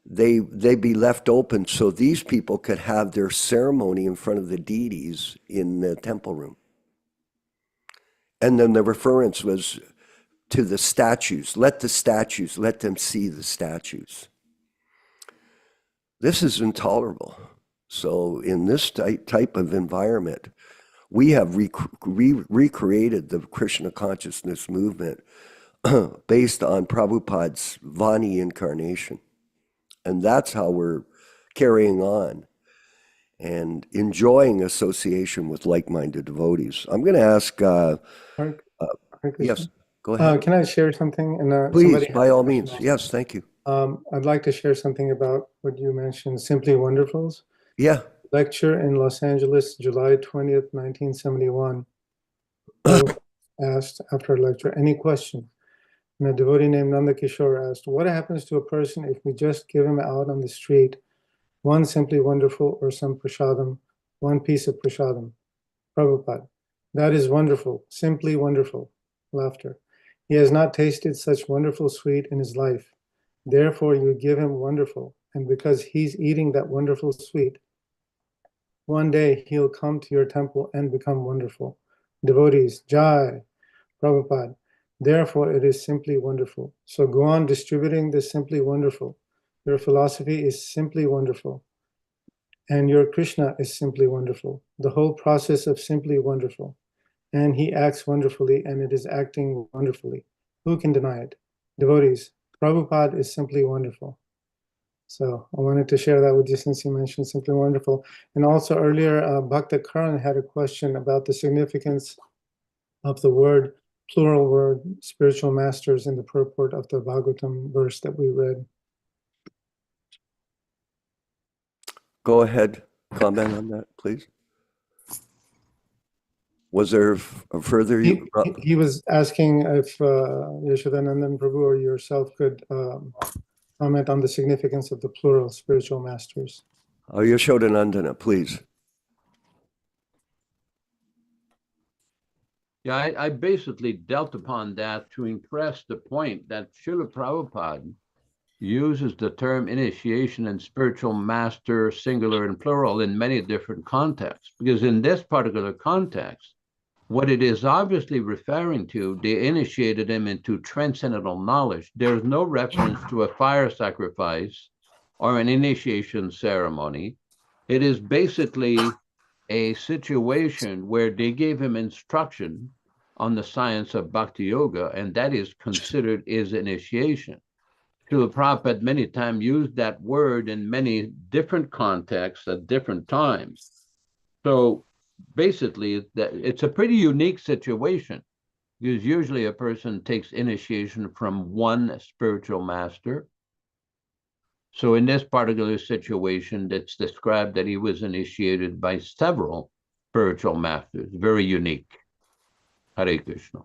They be left open so these people could have their ceremony in front of the deities in the temple room. And then the reference was to the statues. Let them see the statues. This is intolerable. So in this type of environment, we have recreated the Krishna consciousness movement based on Prabhupada's Vani incarnation. And that's how we're carrying on and enjoying association with like-minded devotees. I'm going to ask... Hare yes, Krishna. go ahead. Can I share something? Please, by all means. Yes, thank you. I'd like to share something about what you mentioned, Simply Wonderfuls. Yeah. Lecture in Los Angeles, July 20th, 1971. Prabhupada asked after a lecture, any question? And a devotee named Nanda Kishore asked, what happens to a person if we just give him out on the street one Simply Wonderful or some prasadam, one piece of prasadam? Prabhupada, that is wonderful, simply wonderful. Laughter. He has not tasted such wonderful sweet in his life. Therefore, you give him wonderful. And because he's eating that wonderful sweet, one day he'll come to your temple and become wonderful. Devotees, Jai, Prabhupada. Therefore, it is simply wonderful. So go on distributing the simply wonderful. Your philosophy is simply wonderful. And your Krishna is simply wonderful. The whole process of simply wonderful. And he acts wonderfully, and it is acting wonderfully. Who can deny it? Devotees, Prabhupada is simply wonderful. So I wanted to share that with you since you mentioned simply wonderful. And also earlier, Bhakta Karan had a question about the significance of the word, plural word, spiritual masters in the purport of the Bhagavatam verse that we read. Go ahead, comment on that, please. Was there a further? He was asking if Yaśodā-nandana Prabhu or yourself could comment on the significance of the plural spiritual masters. Oh, Yaśodā-nandana, please. Yeah, I basically dealt upon that to impress the point that Śrīla Prabhupāda uses the term initiation and spiritual master, singular and plural, in many different contexts. Because in this particular context, what it is obviously referring to, they initiated him into transcendental knowledge. There's no reference to a fire sacrifice or an initiation ceremony. It is basically a situation where they gave him instruction on the science of bhakti yoga, and that is considered his initiation. Śrīla Prabhupada many times used that word in many different contexts at different times. So basically, it's a pretty unique situation, because usually a person takes initiation from one spiritual master. So in this particular situation, it's described that he was initiated by several spiritual masters. Very unique. Hare Krishna.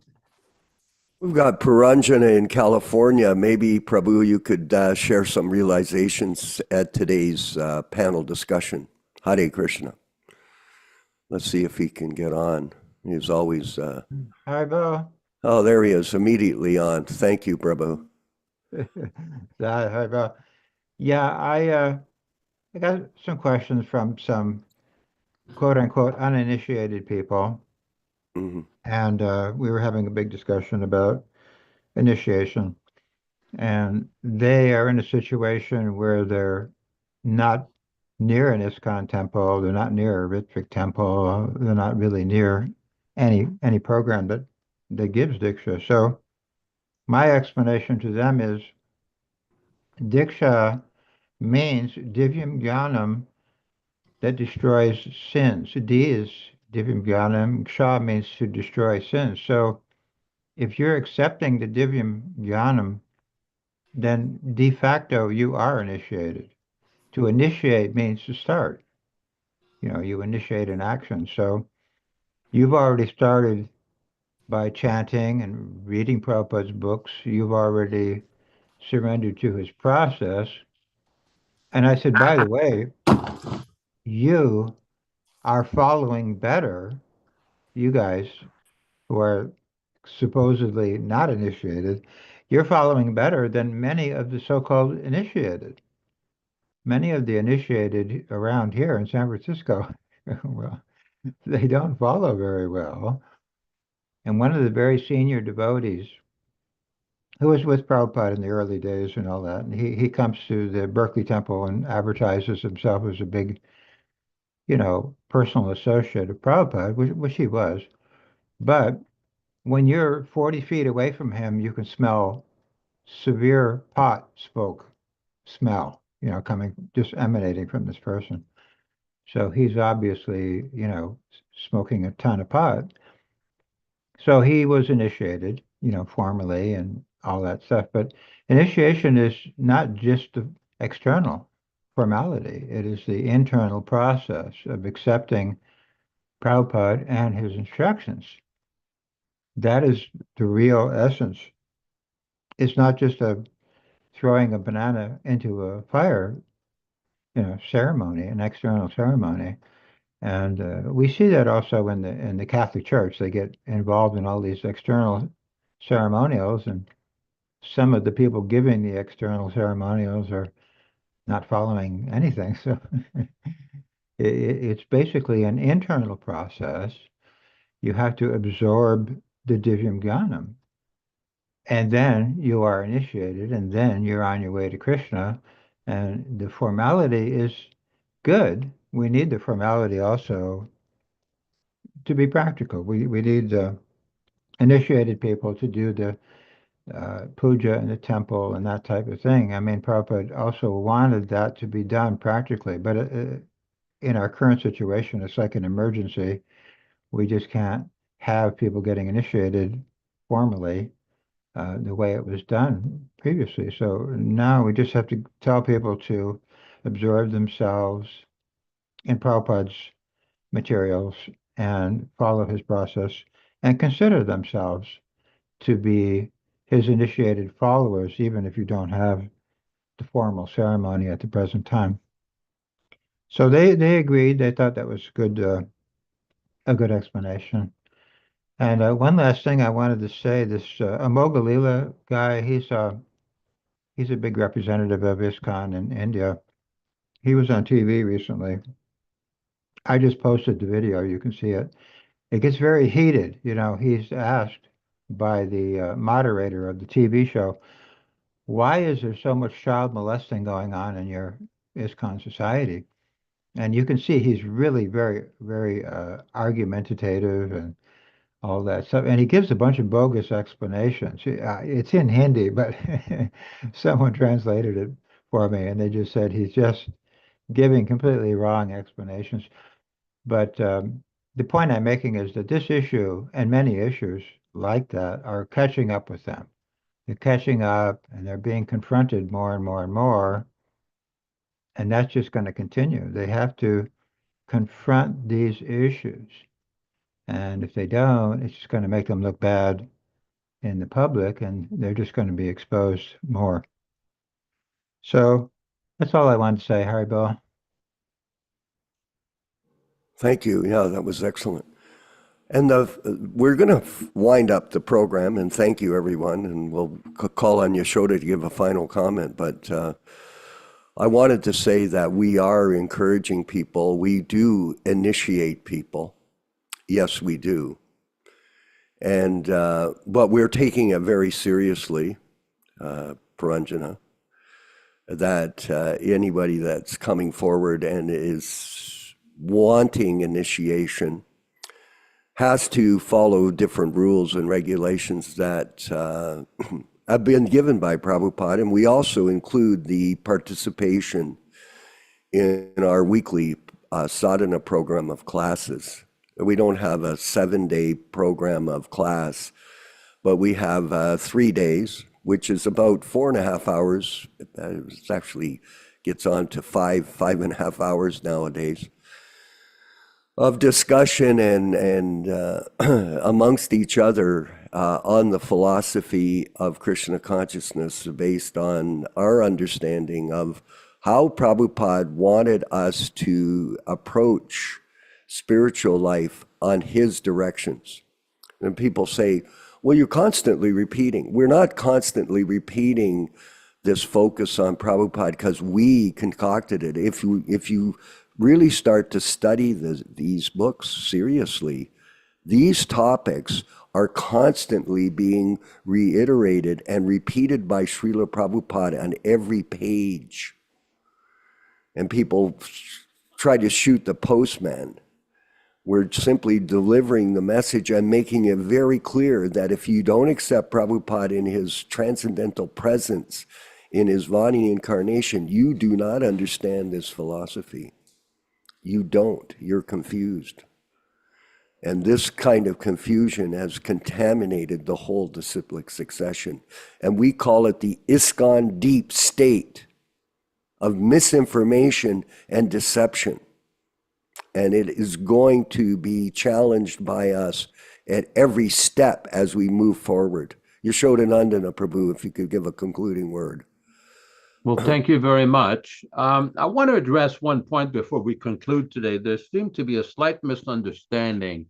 We've got Puranjana in California. Maybe, Prabhu, you could share some realizations at today's panel discussion. Hare Krishna. Let's see if he can get on. He's always... Hi, Bo. Oh, there he is, immediately on. Thank you, Prabhu. Hi, Bo. Yeah, I got some questions from some quote-unquote uninitiated people. Mm-hmm. And we were having a big discussion about initiation. And they are in a situation where they're not near an ISKCON temple, they're not near a Ritvik temple, they're not really near any program that gives Diksha. So my explanation to them is Diksha means Divyam Jnanam that destroys sins. D is Divyam Jnanam, Ksha means to destroy sins. So if you're accepting the Divyam Jnanam, then de facto you are initiated. To initiate means to start. You know, you initiate an action. So you've already started by chanting and reading Prabhupada's books. You've already surrendered to his process. And I said, by the way, you are following better, you guys who are supposedly not initiated, you're following better than many of the so-called initiated. Many of the initiated around here in San Francisco, well, they don't follow very well. And one of the very senior devotees who was with Prabhupada in the early days and all that, and he comes to the Berkeley Temple and advertises himself as a big, you know, personal associate of Prabhupada, which he was. But when you're 40 feet away from him, you can smell severe pot smoke smell, you know, coming, just emanating from this person. So he's obviously, you know, smoking a ton of pot. So he was initiated, you know, formally and all that stuff. But Initiation is not just the external formality, it is the internal process of accepting Prabhupada and his instructions. That is the real essence. It's not just a throwing a banana into a fire, ceremony, an external ceremony. And we see that also in the Catholic Church. They get involved in all these external ceremonials, and some of the people giving the external ceremonials are not following anything. So it's basically an internal process. You have to absorb the Divyam Jnanam, and then you are initiated, and then you're on your way to Krishna. And the formality is good. We need the formality also to be practical. We need initiated people to do the puja in the temple and that type of thing. I mean, Prabhupada also wanted that to be done practically, but in our current situation, it's like an emergency. We just can't have people getting initiated formally the way it was done previously. So now we just have to tell people to absorb themselves in Prabhupada's materials and follow his process and consider themselves to be his initiated followers, even if you don't have the formal ceremony at the present time. So they agreed. They thought that was good, a good explanation. And one last thing I wanted to say: this Amogalila guy, he's a big representative of ISKCON in India. He was on TV recently. I just posted the video. You can see it. It gets very heated. He's asked by the moderator of the TV show, why is there so much child molesting going on in your ISKCON society? And you can see he's really very, very argumentative and all that stuff. And he gives a bunch of bogus explanations. It's in Hindi, but someone translated it for me, and they just said he's just giving completely wrong explanations. But the point I'm making is that this issue and many issues like that are catching up with them. They're catching up and they're being confronted more and more and more. And that's just going to continue. They have to confront these issues. And if they don't, it's just going to make them look bad in the public, and they're just going to be exposed more. So that's all I wanted to say, Haribol. Thank you. Yeah, that was excellent. And we're going to wind up the program, and thank you, everyone. And we'll call on Yaśodā to give a final comment. But I wanted to say that we are encouraging people. We do initiate people. Yes, we do. And but we're taking it very seriously, Paranjana, that anybody that's coming forward and is wanting initiation has to follow different rules and regulations that have been given by Prabhupada. And we also include the participation in our weekly sadhana program of classes. We don't have a 7-day program of class, but we have 3 days, which is about 4.5 hours. It actually gets on to 5.5 hours nowadays of discussion and amongst each other on the philosophy of Krishna consciousness based on our understanding of how Prabhupada wanted us to approach spiritual life on his directions. And people say, well, you're constantly repeating. We're not constantly repeating this focus on Prabhupada because we concocted it. If you really start to study these books seriously, these topics are constantly being reiterated and repeated by Śrīla Prabhupāda on every page. And people try to shoot the postman. We're simply delivering the message and making it very clear that if you don't accept Prabhupada in his transcendental presence, in his Vani incarnation, you do not understand this philosophy. You don't. You're confused. And this kind of confusion has contaminated the whole disciplic succession. And we call it the ISKCON deep state of misinformation and deception. And it is going to be challenged by us at every step as we move forward. Yaśodā-nandana Prabhu, if you could give a concluding word. Well, thank you very much. I want to address one point before we conclude today. There seemed to be a slight misunderstanding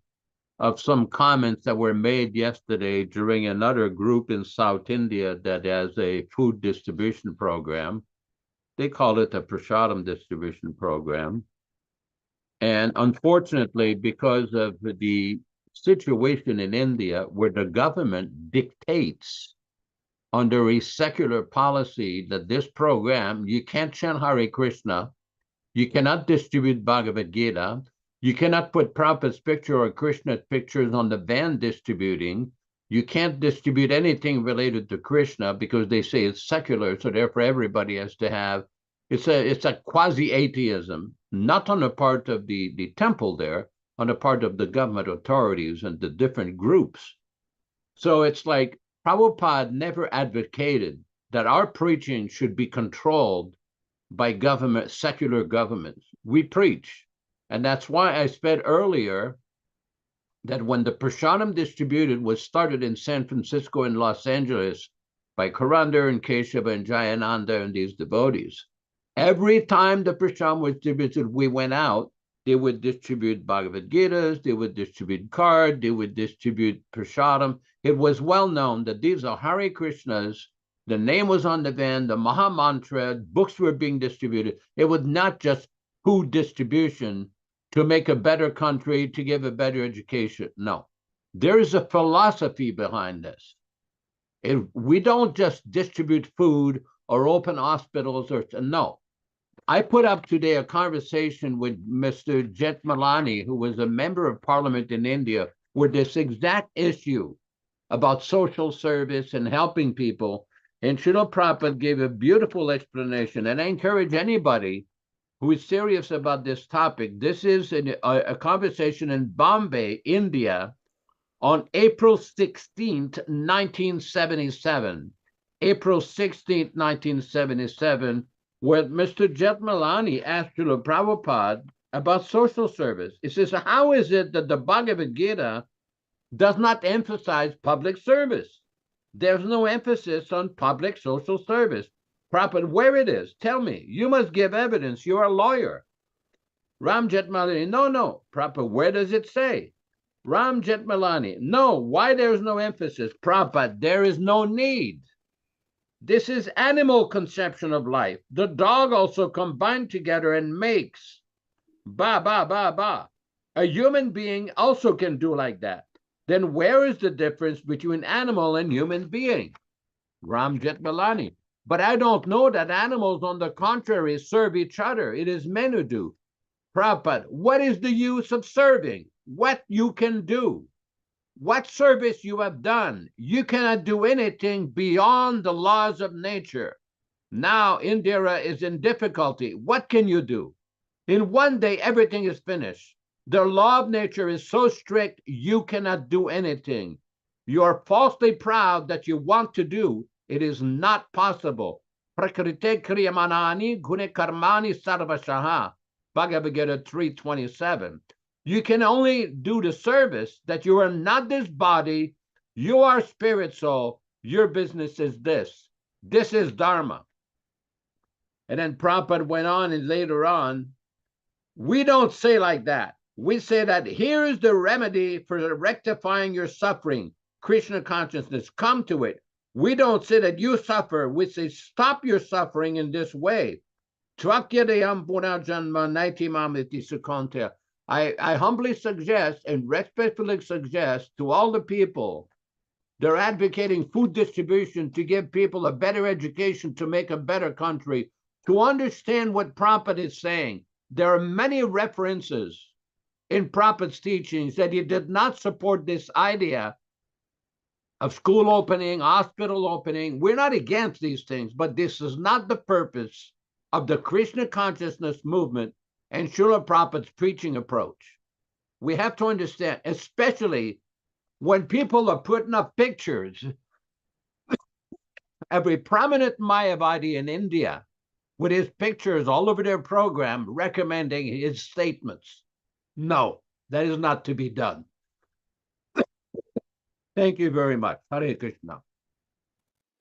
of some comments that were made yesterday during another group in South India that has a food distribution program. They call it a prasadam distribution program. And unfortunately, because of the situation in India where the government dictates under a secular policy that this program, you can't chant Hare Krishna, you cannot distribute Bhagavad Gita, you cannot put Prabhupada's picture or Krishna's pictures on the van distributing, you can't distribute anything related to Krishna because they say it's secular, so therefore everybody has to have, it's a quasi-atheism, not on the part of the temple there, on the part of the government authorities and the different groups. So it's like Prabhupada never advocated that our preaching should be controlled by government, secular governments. We preach. And that's why I said earlier that when the prasadam distributed was started in San Francisco and Los Angeles by Karandar and Keshava and Jayananda and these devotees, every time the prasadam was distributed, we went out, they would distribute Bhagavad Gitas, they would distribute cards, they would distribute prasadam. It was well known that these are Hare Krishnas. The name was on the van, the Maha Mantra, books were being distributed. It was not just food distribution to make a better country, to give a better education. No, there is a philosophy behind this. We don't just distribute food or open hospitals or no. I put up today a conversation with Mr. Jethmalani, who was a member of parliament in India, with this exact issue about social service and helping people. And Śrīla Prabhupada gave a beautiful explanation. And I encourage anybody who is serious about this topic. This is a conversation in Bombay, India, on April 16th, 1977. April 16th, 1977, where Mr. Jethmalani asked Śrīla Prabhupada about social service. He says, how is it that the Bhagavad Gita does not emphasize public service? There's no emphasis on public social service. Prabhupada, where it is, tell me. You must give evidence. You're a lawyer. Ram Jethmalani, no. Prabhupada, where does it say? Ram Jethmalani, no. Why there's no emphasis? Prabhupada, there is no need. This is animal conception of life. The dog also combined together and makes. Ba. A human being also can do like that. Then where is the difference between animal and human being? Ram Jethmalani. But I don't know that animals, on the contrary, serve each other. It is men who do. Prabhupada, what is the use of serving? What you can do? What service you have done? You cannot do anything beyond the laws of nature. Now Indira is in difficulty. What can you do? In one day, everything is finished. The law of nature is so strict, you cannot do anything. You are falsely proud that you want to do. It is not possible. Prakrite kriyamanani gune karmani sarvashaha. Bhagavad Gita 3:27. You can only do the service that you are not this body, you are spirit soul, your business is this. This is Dharma. And then Prabhupada went on, and later on, we don't say like that. We say that here is the remedy for rectifying your suffering. Krishna consciousness, come to it. We don't say that you suffer. We say stop your suffering in this way. I humbly suggest and respectfully suggest to all the people that are advocating food distribution to give people a better education, to make a better country, to understand what Prabhupada is saying. There are many references in Prabhupada's teachings that he did not support this idea of school opening, hospital opening. We're not against these things, but this is not the purpose of the Krishna consciousness movement and Śrīla Prabhupada's preaching approach. we have to understand, especially when people are putting up pictures of a prominent Mayavadi in India with his pictures all over their program recommending his statements. No, that is not to be done. Thank you very much. Hare Krishna.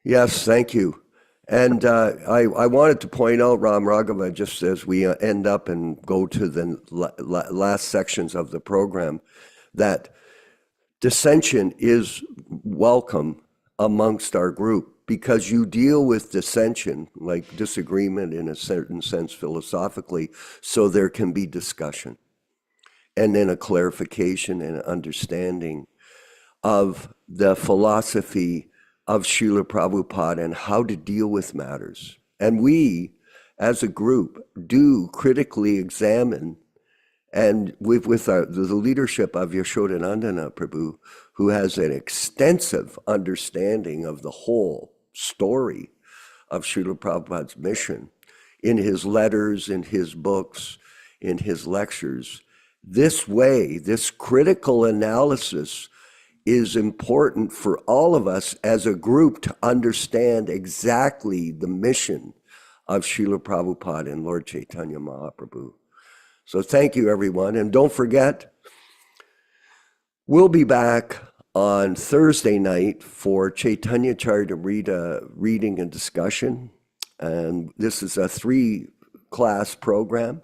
Yes, thank you. And I wanted to point out, Ram Raghava, just as we end up and go to the last sections of the program, that dissension is welcome amongst our group, because you deal with dissension, like disagreement in a certain sense philosophically, so there can be discussion and then a clarification and understanding of the philosophy of Śrīla Prabhupada and how to deal with matters. And we, as a group, do critically examine, and with the leadership of Yaśodā-nandana Prabhu, who has an extensive understanding of the whole story of Śrīla Prabhupada's mission, in his letters, in his books, in his lectures. This way, this critical analysis is important for all of us as a group to understand exactly the mission of Śrīla Prabhupada and Lord Chaitanya Mahaprabhu. So thank you, everyone. And don't forget, we'll be back on Thursday night for Chaitanya Charitamrita reading and discussion. And this is a 3-class program.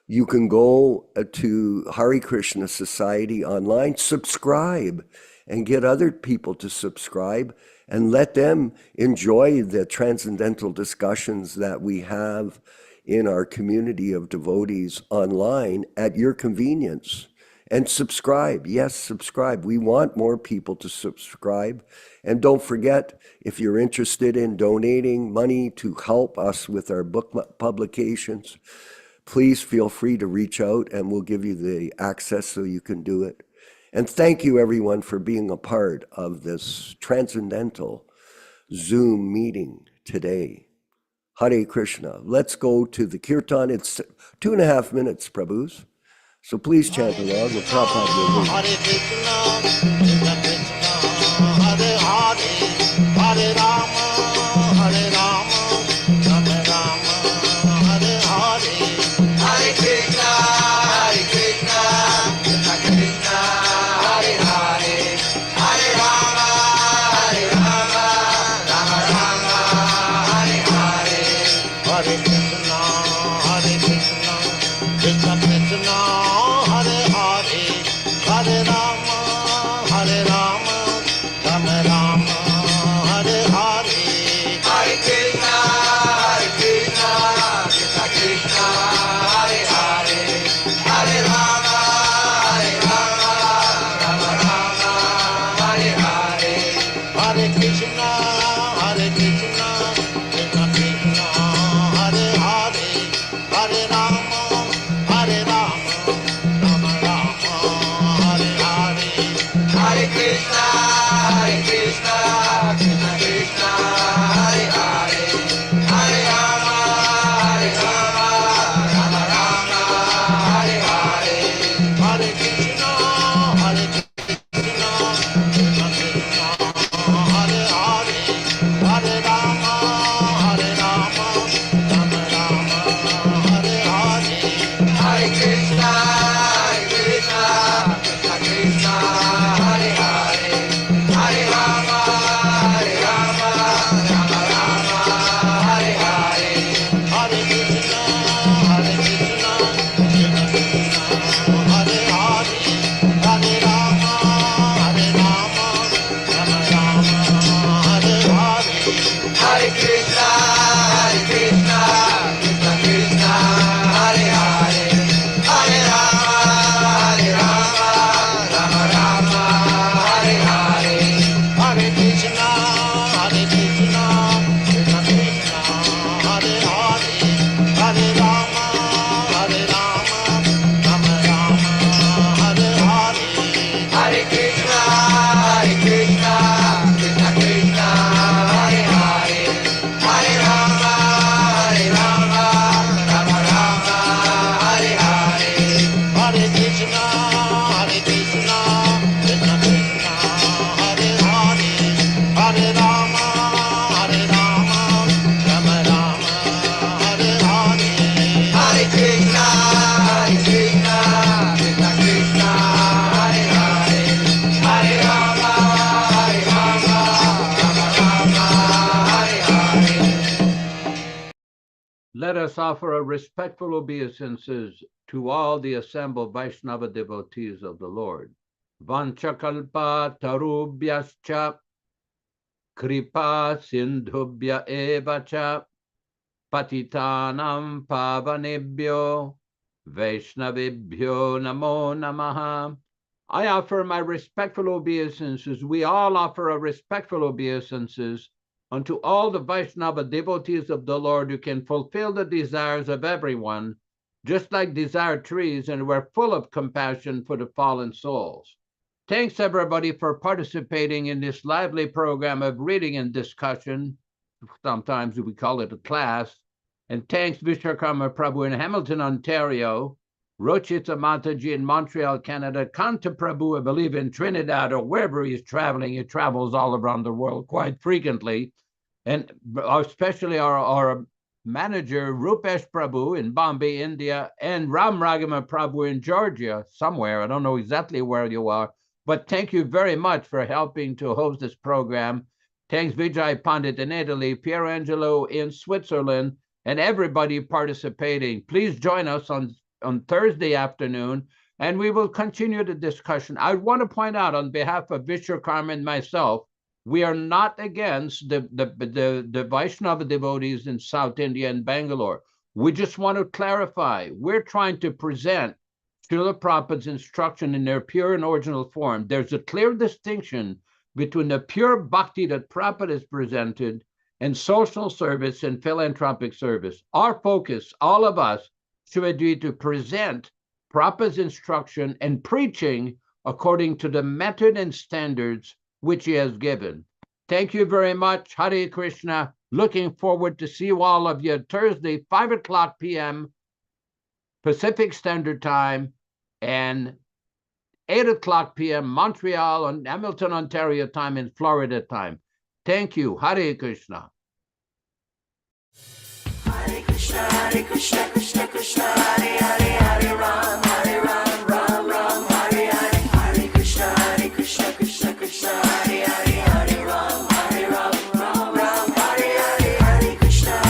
You can go to Hare Krishna Society online, subscribe, and get other people to subscribe and let them enjoy the transcendental discussions that we have in our community of devotees online at your convenience. And subscribe. Yes, subscribe. We want more people to subscribe. And don't forget, if you're interested in donating money to help us with our book publications, please feel free to reach out and we'll give you the access so you can do it. And thank you, everyone, for being a part of this transcendental Zoom meeting today. Hare Krishna. Let's go to the kirtan. It's 2.5 minutes, Prabhus. So please chant along with Prabhupada. Hare Krishna, Krishna Krishna, Hare Hare, Hare Rama, Hare Rama, Rama Rama, Hare Hare. Hare Krishna, Hare Krishna, Krishna Krishna, Hare Hare, Hare Rama, Hare Rama, Rama Rama, Hare Hare. Hare Krishna, Hare Krishna, Krishna Krishna, Hare Hare, Hare Rama, Hare Rama, Rama Rama, Hare Hare. Hare Krishna, Hare Krishna, Krishna Krishna, Hare Hare, Hare Rama, Hare Rama, Rama Rama, Hare Hare. Hare Krishna, Hare Krishna, Krishna Krishna, Hare Hare, Hare Rama, Hare Rama, Rama Rama, Hare Hare. Hare Krishna, Hare Krishna, Krishna Krishna, Hare Hare, Hare Rama, Hare Rama, Rama Rama, Hare Hare. Hare Krishna, Hare Krishna, Krishna Krishna, Hare Hare, Hare Rama, Hare Rama, Rama Rama, Hare Hare. Hare Krishna, Hare Krishna, Krishna Krishna, Hare Hare, Hare Rama, Hare Rama, Rama Rama, Hare Hare. Hare Krishna, Hare Krishna, Krishna Krishna, Hare Hare, Hare Rama, Hare Rama, Rama Rama, Hare Hare. Hare Krishna, Hare Krishna, Krishna Krishna, Hare Hare, Hare Rama, Hare Rama, Rama Rama, Hare Hare. Hare Krishna, Hare Krishna, Krishna Krishna, Hare Hare, Hare Rama, Hare Rama, Rama Rama, Hare Hare. Hare Krishna, Hare Krishna, Krishna Krishna, Hare Hare, Hare Rama, Let us offer a respectful obeisances to all the assembled Vaishnava devotees of the Lord. Vanchakalpa tarubhyascha kripa sindhubhya evacha patitanam pavanebhyo Vaishnavibhyo namo namaha. I offer my respectful obeisances. We all offer a respectful obeisances unto all the Vaishnava devotees of the Lord who can fulfill the desires of everyone, just like desire trees, and we're full of compassion for the fallen souls. Thanks everybody for participating in this lively program of reading and discussion. Sometimes we call it a class. And thanks Vishwakarma Prabhu in Hamilton, Ontario, Rochita Mataji in Montreal, Canada, Canto Prabhu, I believe in Trinidad or wherever he's traveling. He travels all around the world quite frequently. And especially our manager, Rupesh Prabhu in Bombay, India, and Ram Ragama Prabhu in Georgia, somewhere. I don't know exactly where you are, but thank you very much for helping to host this program. Thanks Vijay Pandit in Italy, Pierangelo in Switzerland, and everybody participating. Please join us on Thursday afternoon, and we will continue the discussion. I want to point out on behalf of Vishwakarma and myself, we are not against the Vaishnava devotees in South India and Bangalore. We just want to clarify. We're trying to present Śrīla Prabhupāda's instruction in their pure and original form. There's a clear distinction between the pure bhakti that Prabhupada has presented and social service and philanthropic service. Our focus, all of us, should be to present Prabhupada's instruction and preaching according to the method and standards which he has given. Thank you very much. Hare Krishna. Looking forward to see all of you Thursday, 5:00 p.m. Pacific Standard Time and 8:00 p.m. Montreal and Hamilton, Ontario time and Florida time. Thank you. Hare Krishna. Hare Krishna, Krishna Krishna, Hare Hare, Hare Ram, Ram Ram, Hare Hare. Hare Krishna, Krishna Krishna, Hare Hare, Hare Ram, Ram Hare Hare. Hare Krishna,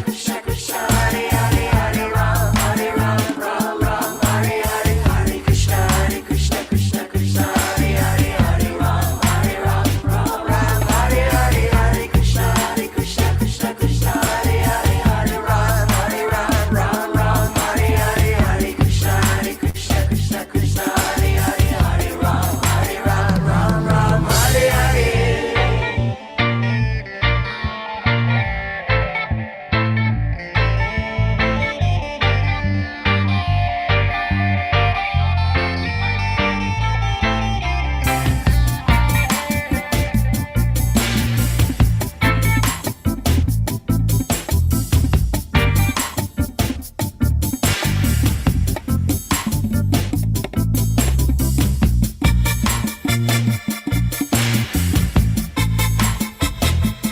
Krishna Krishna, Hare Hare, Hare Ram, Ram Hare Hare. Hare Krishna, Krishna Krishna, Hare Hare, Hare Ram, Ram Hare Hare. Hare Krishna, Krishna Krishna, Hare Hare, Hare Ram, Ram Hare Hare. Hare Krishna, Krishna Krishna, Hare Hare, Hare Ram, Ram Hare Hare. Hare Krishna, Krishna Krishna, Hare Hare, Hare Rama, Rama Hare Hare. Hare Krishna, Krishna Hare Hare, Hare Ram, Ram Hare Hare. Hare Krishna, Krishna Hare Hare, Hare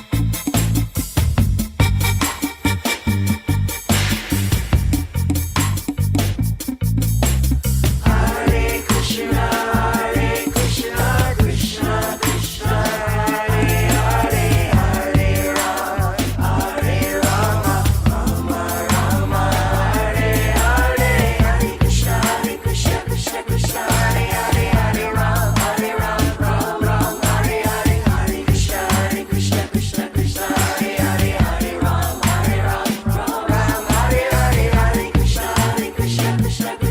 Ram, Ram Hare Hare. Hare Krishna, Krishna Hare Hare, Hare Ram, Ram Hare Hare.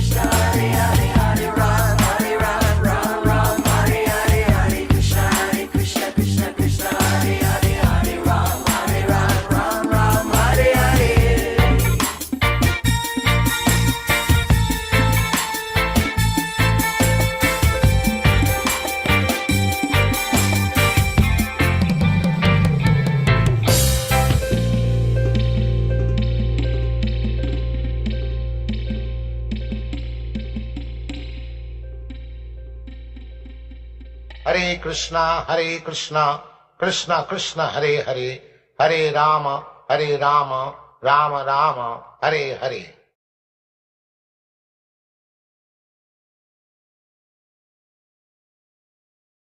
Hare Krishna, Krishna Hare Hare, Hare Ram, Ram Hare Hare. Hare Krishna, Krishna Krishna, Hare Hare, Hare Rama, Rama Rama, Hare Hare.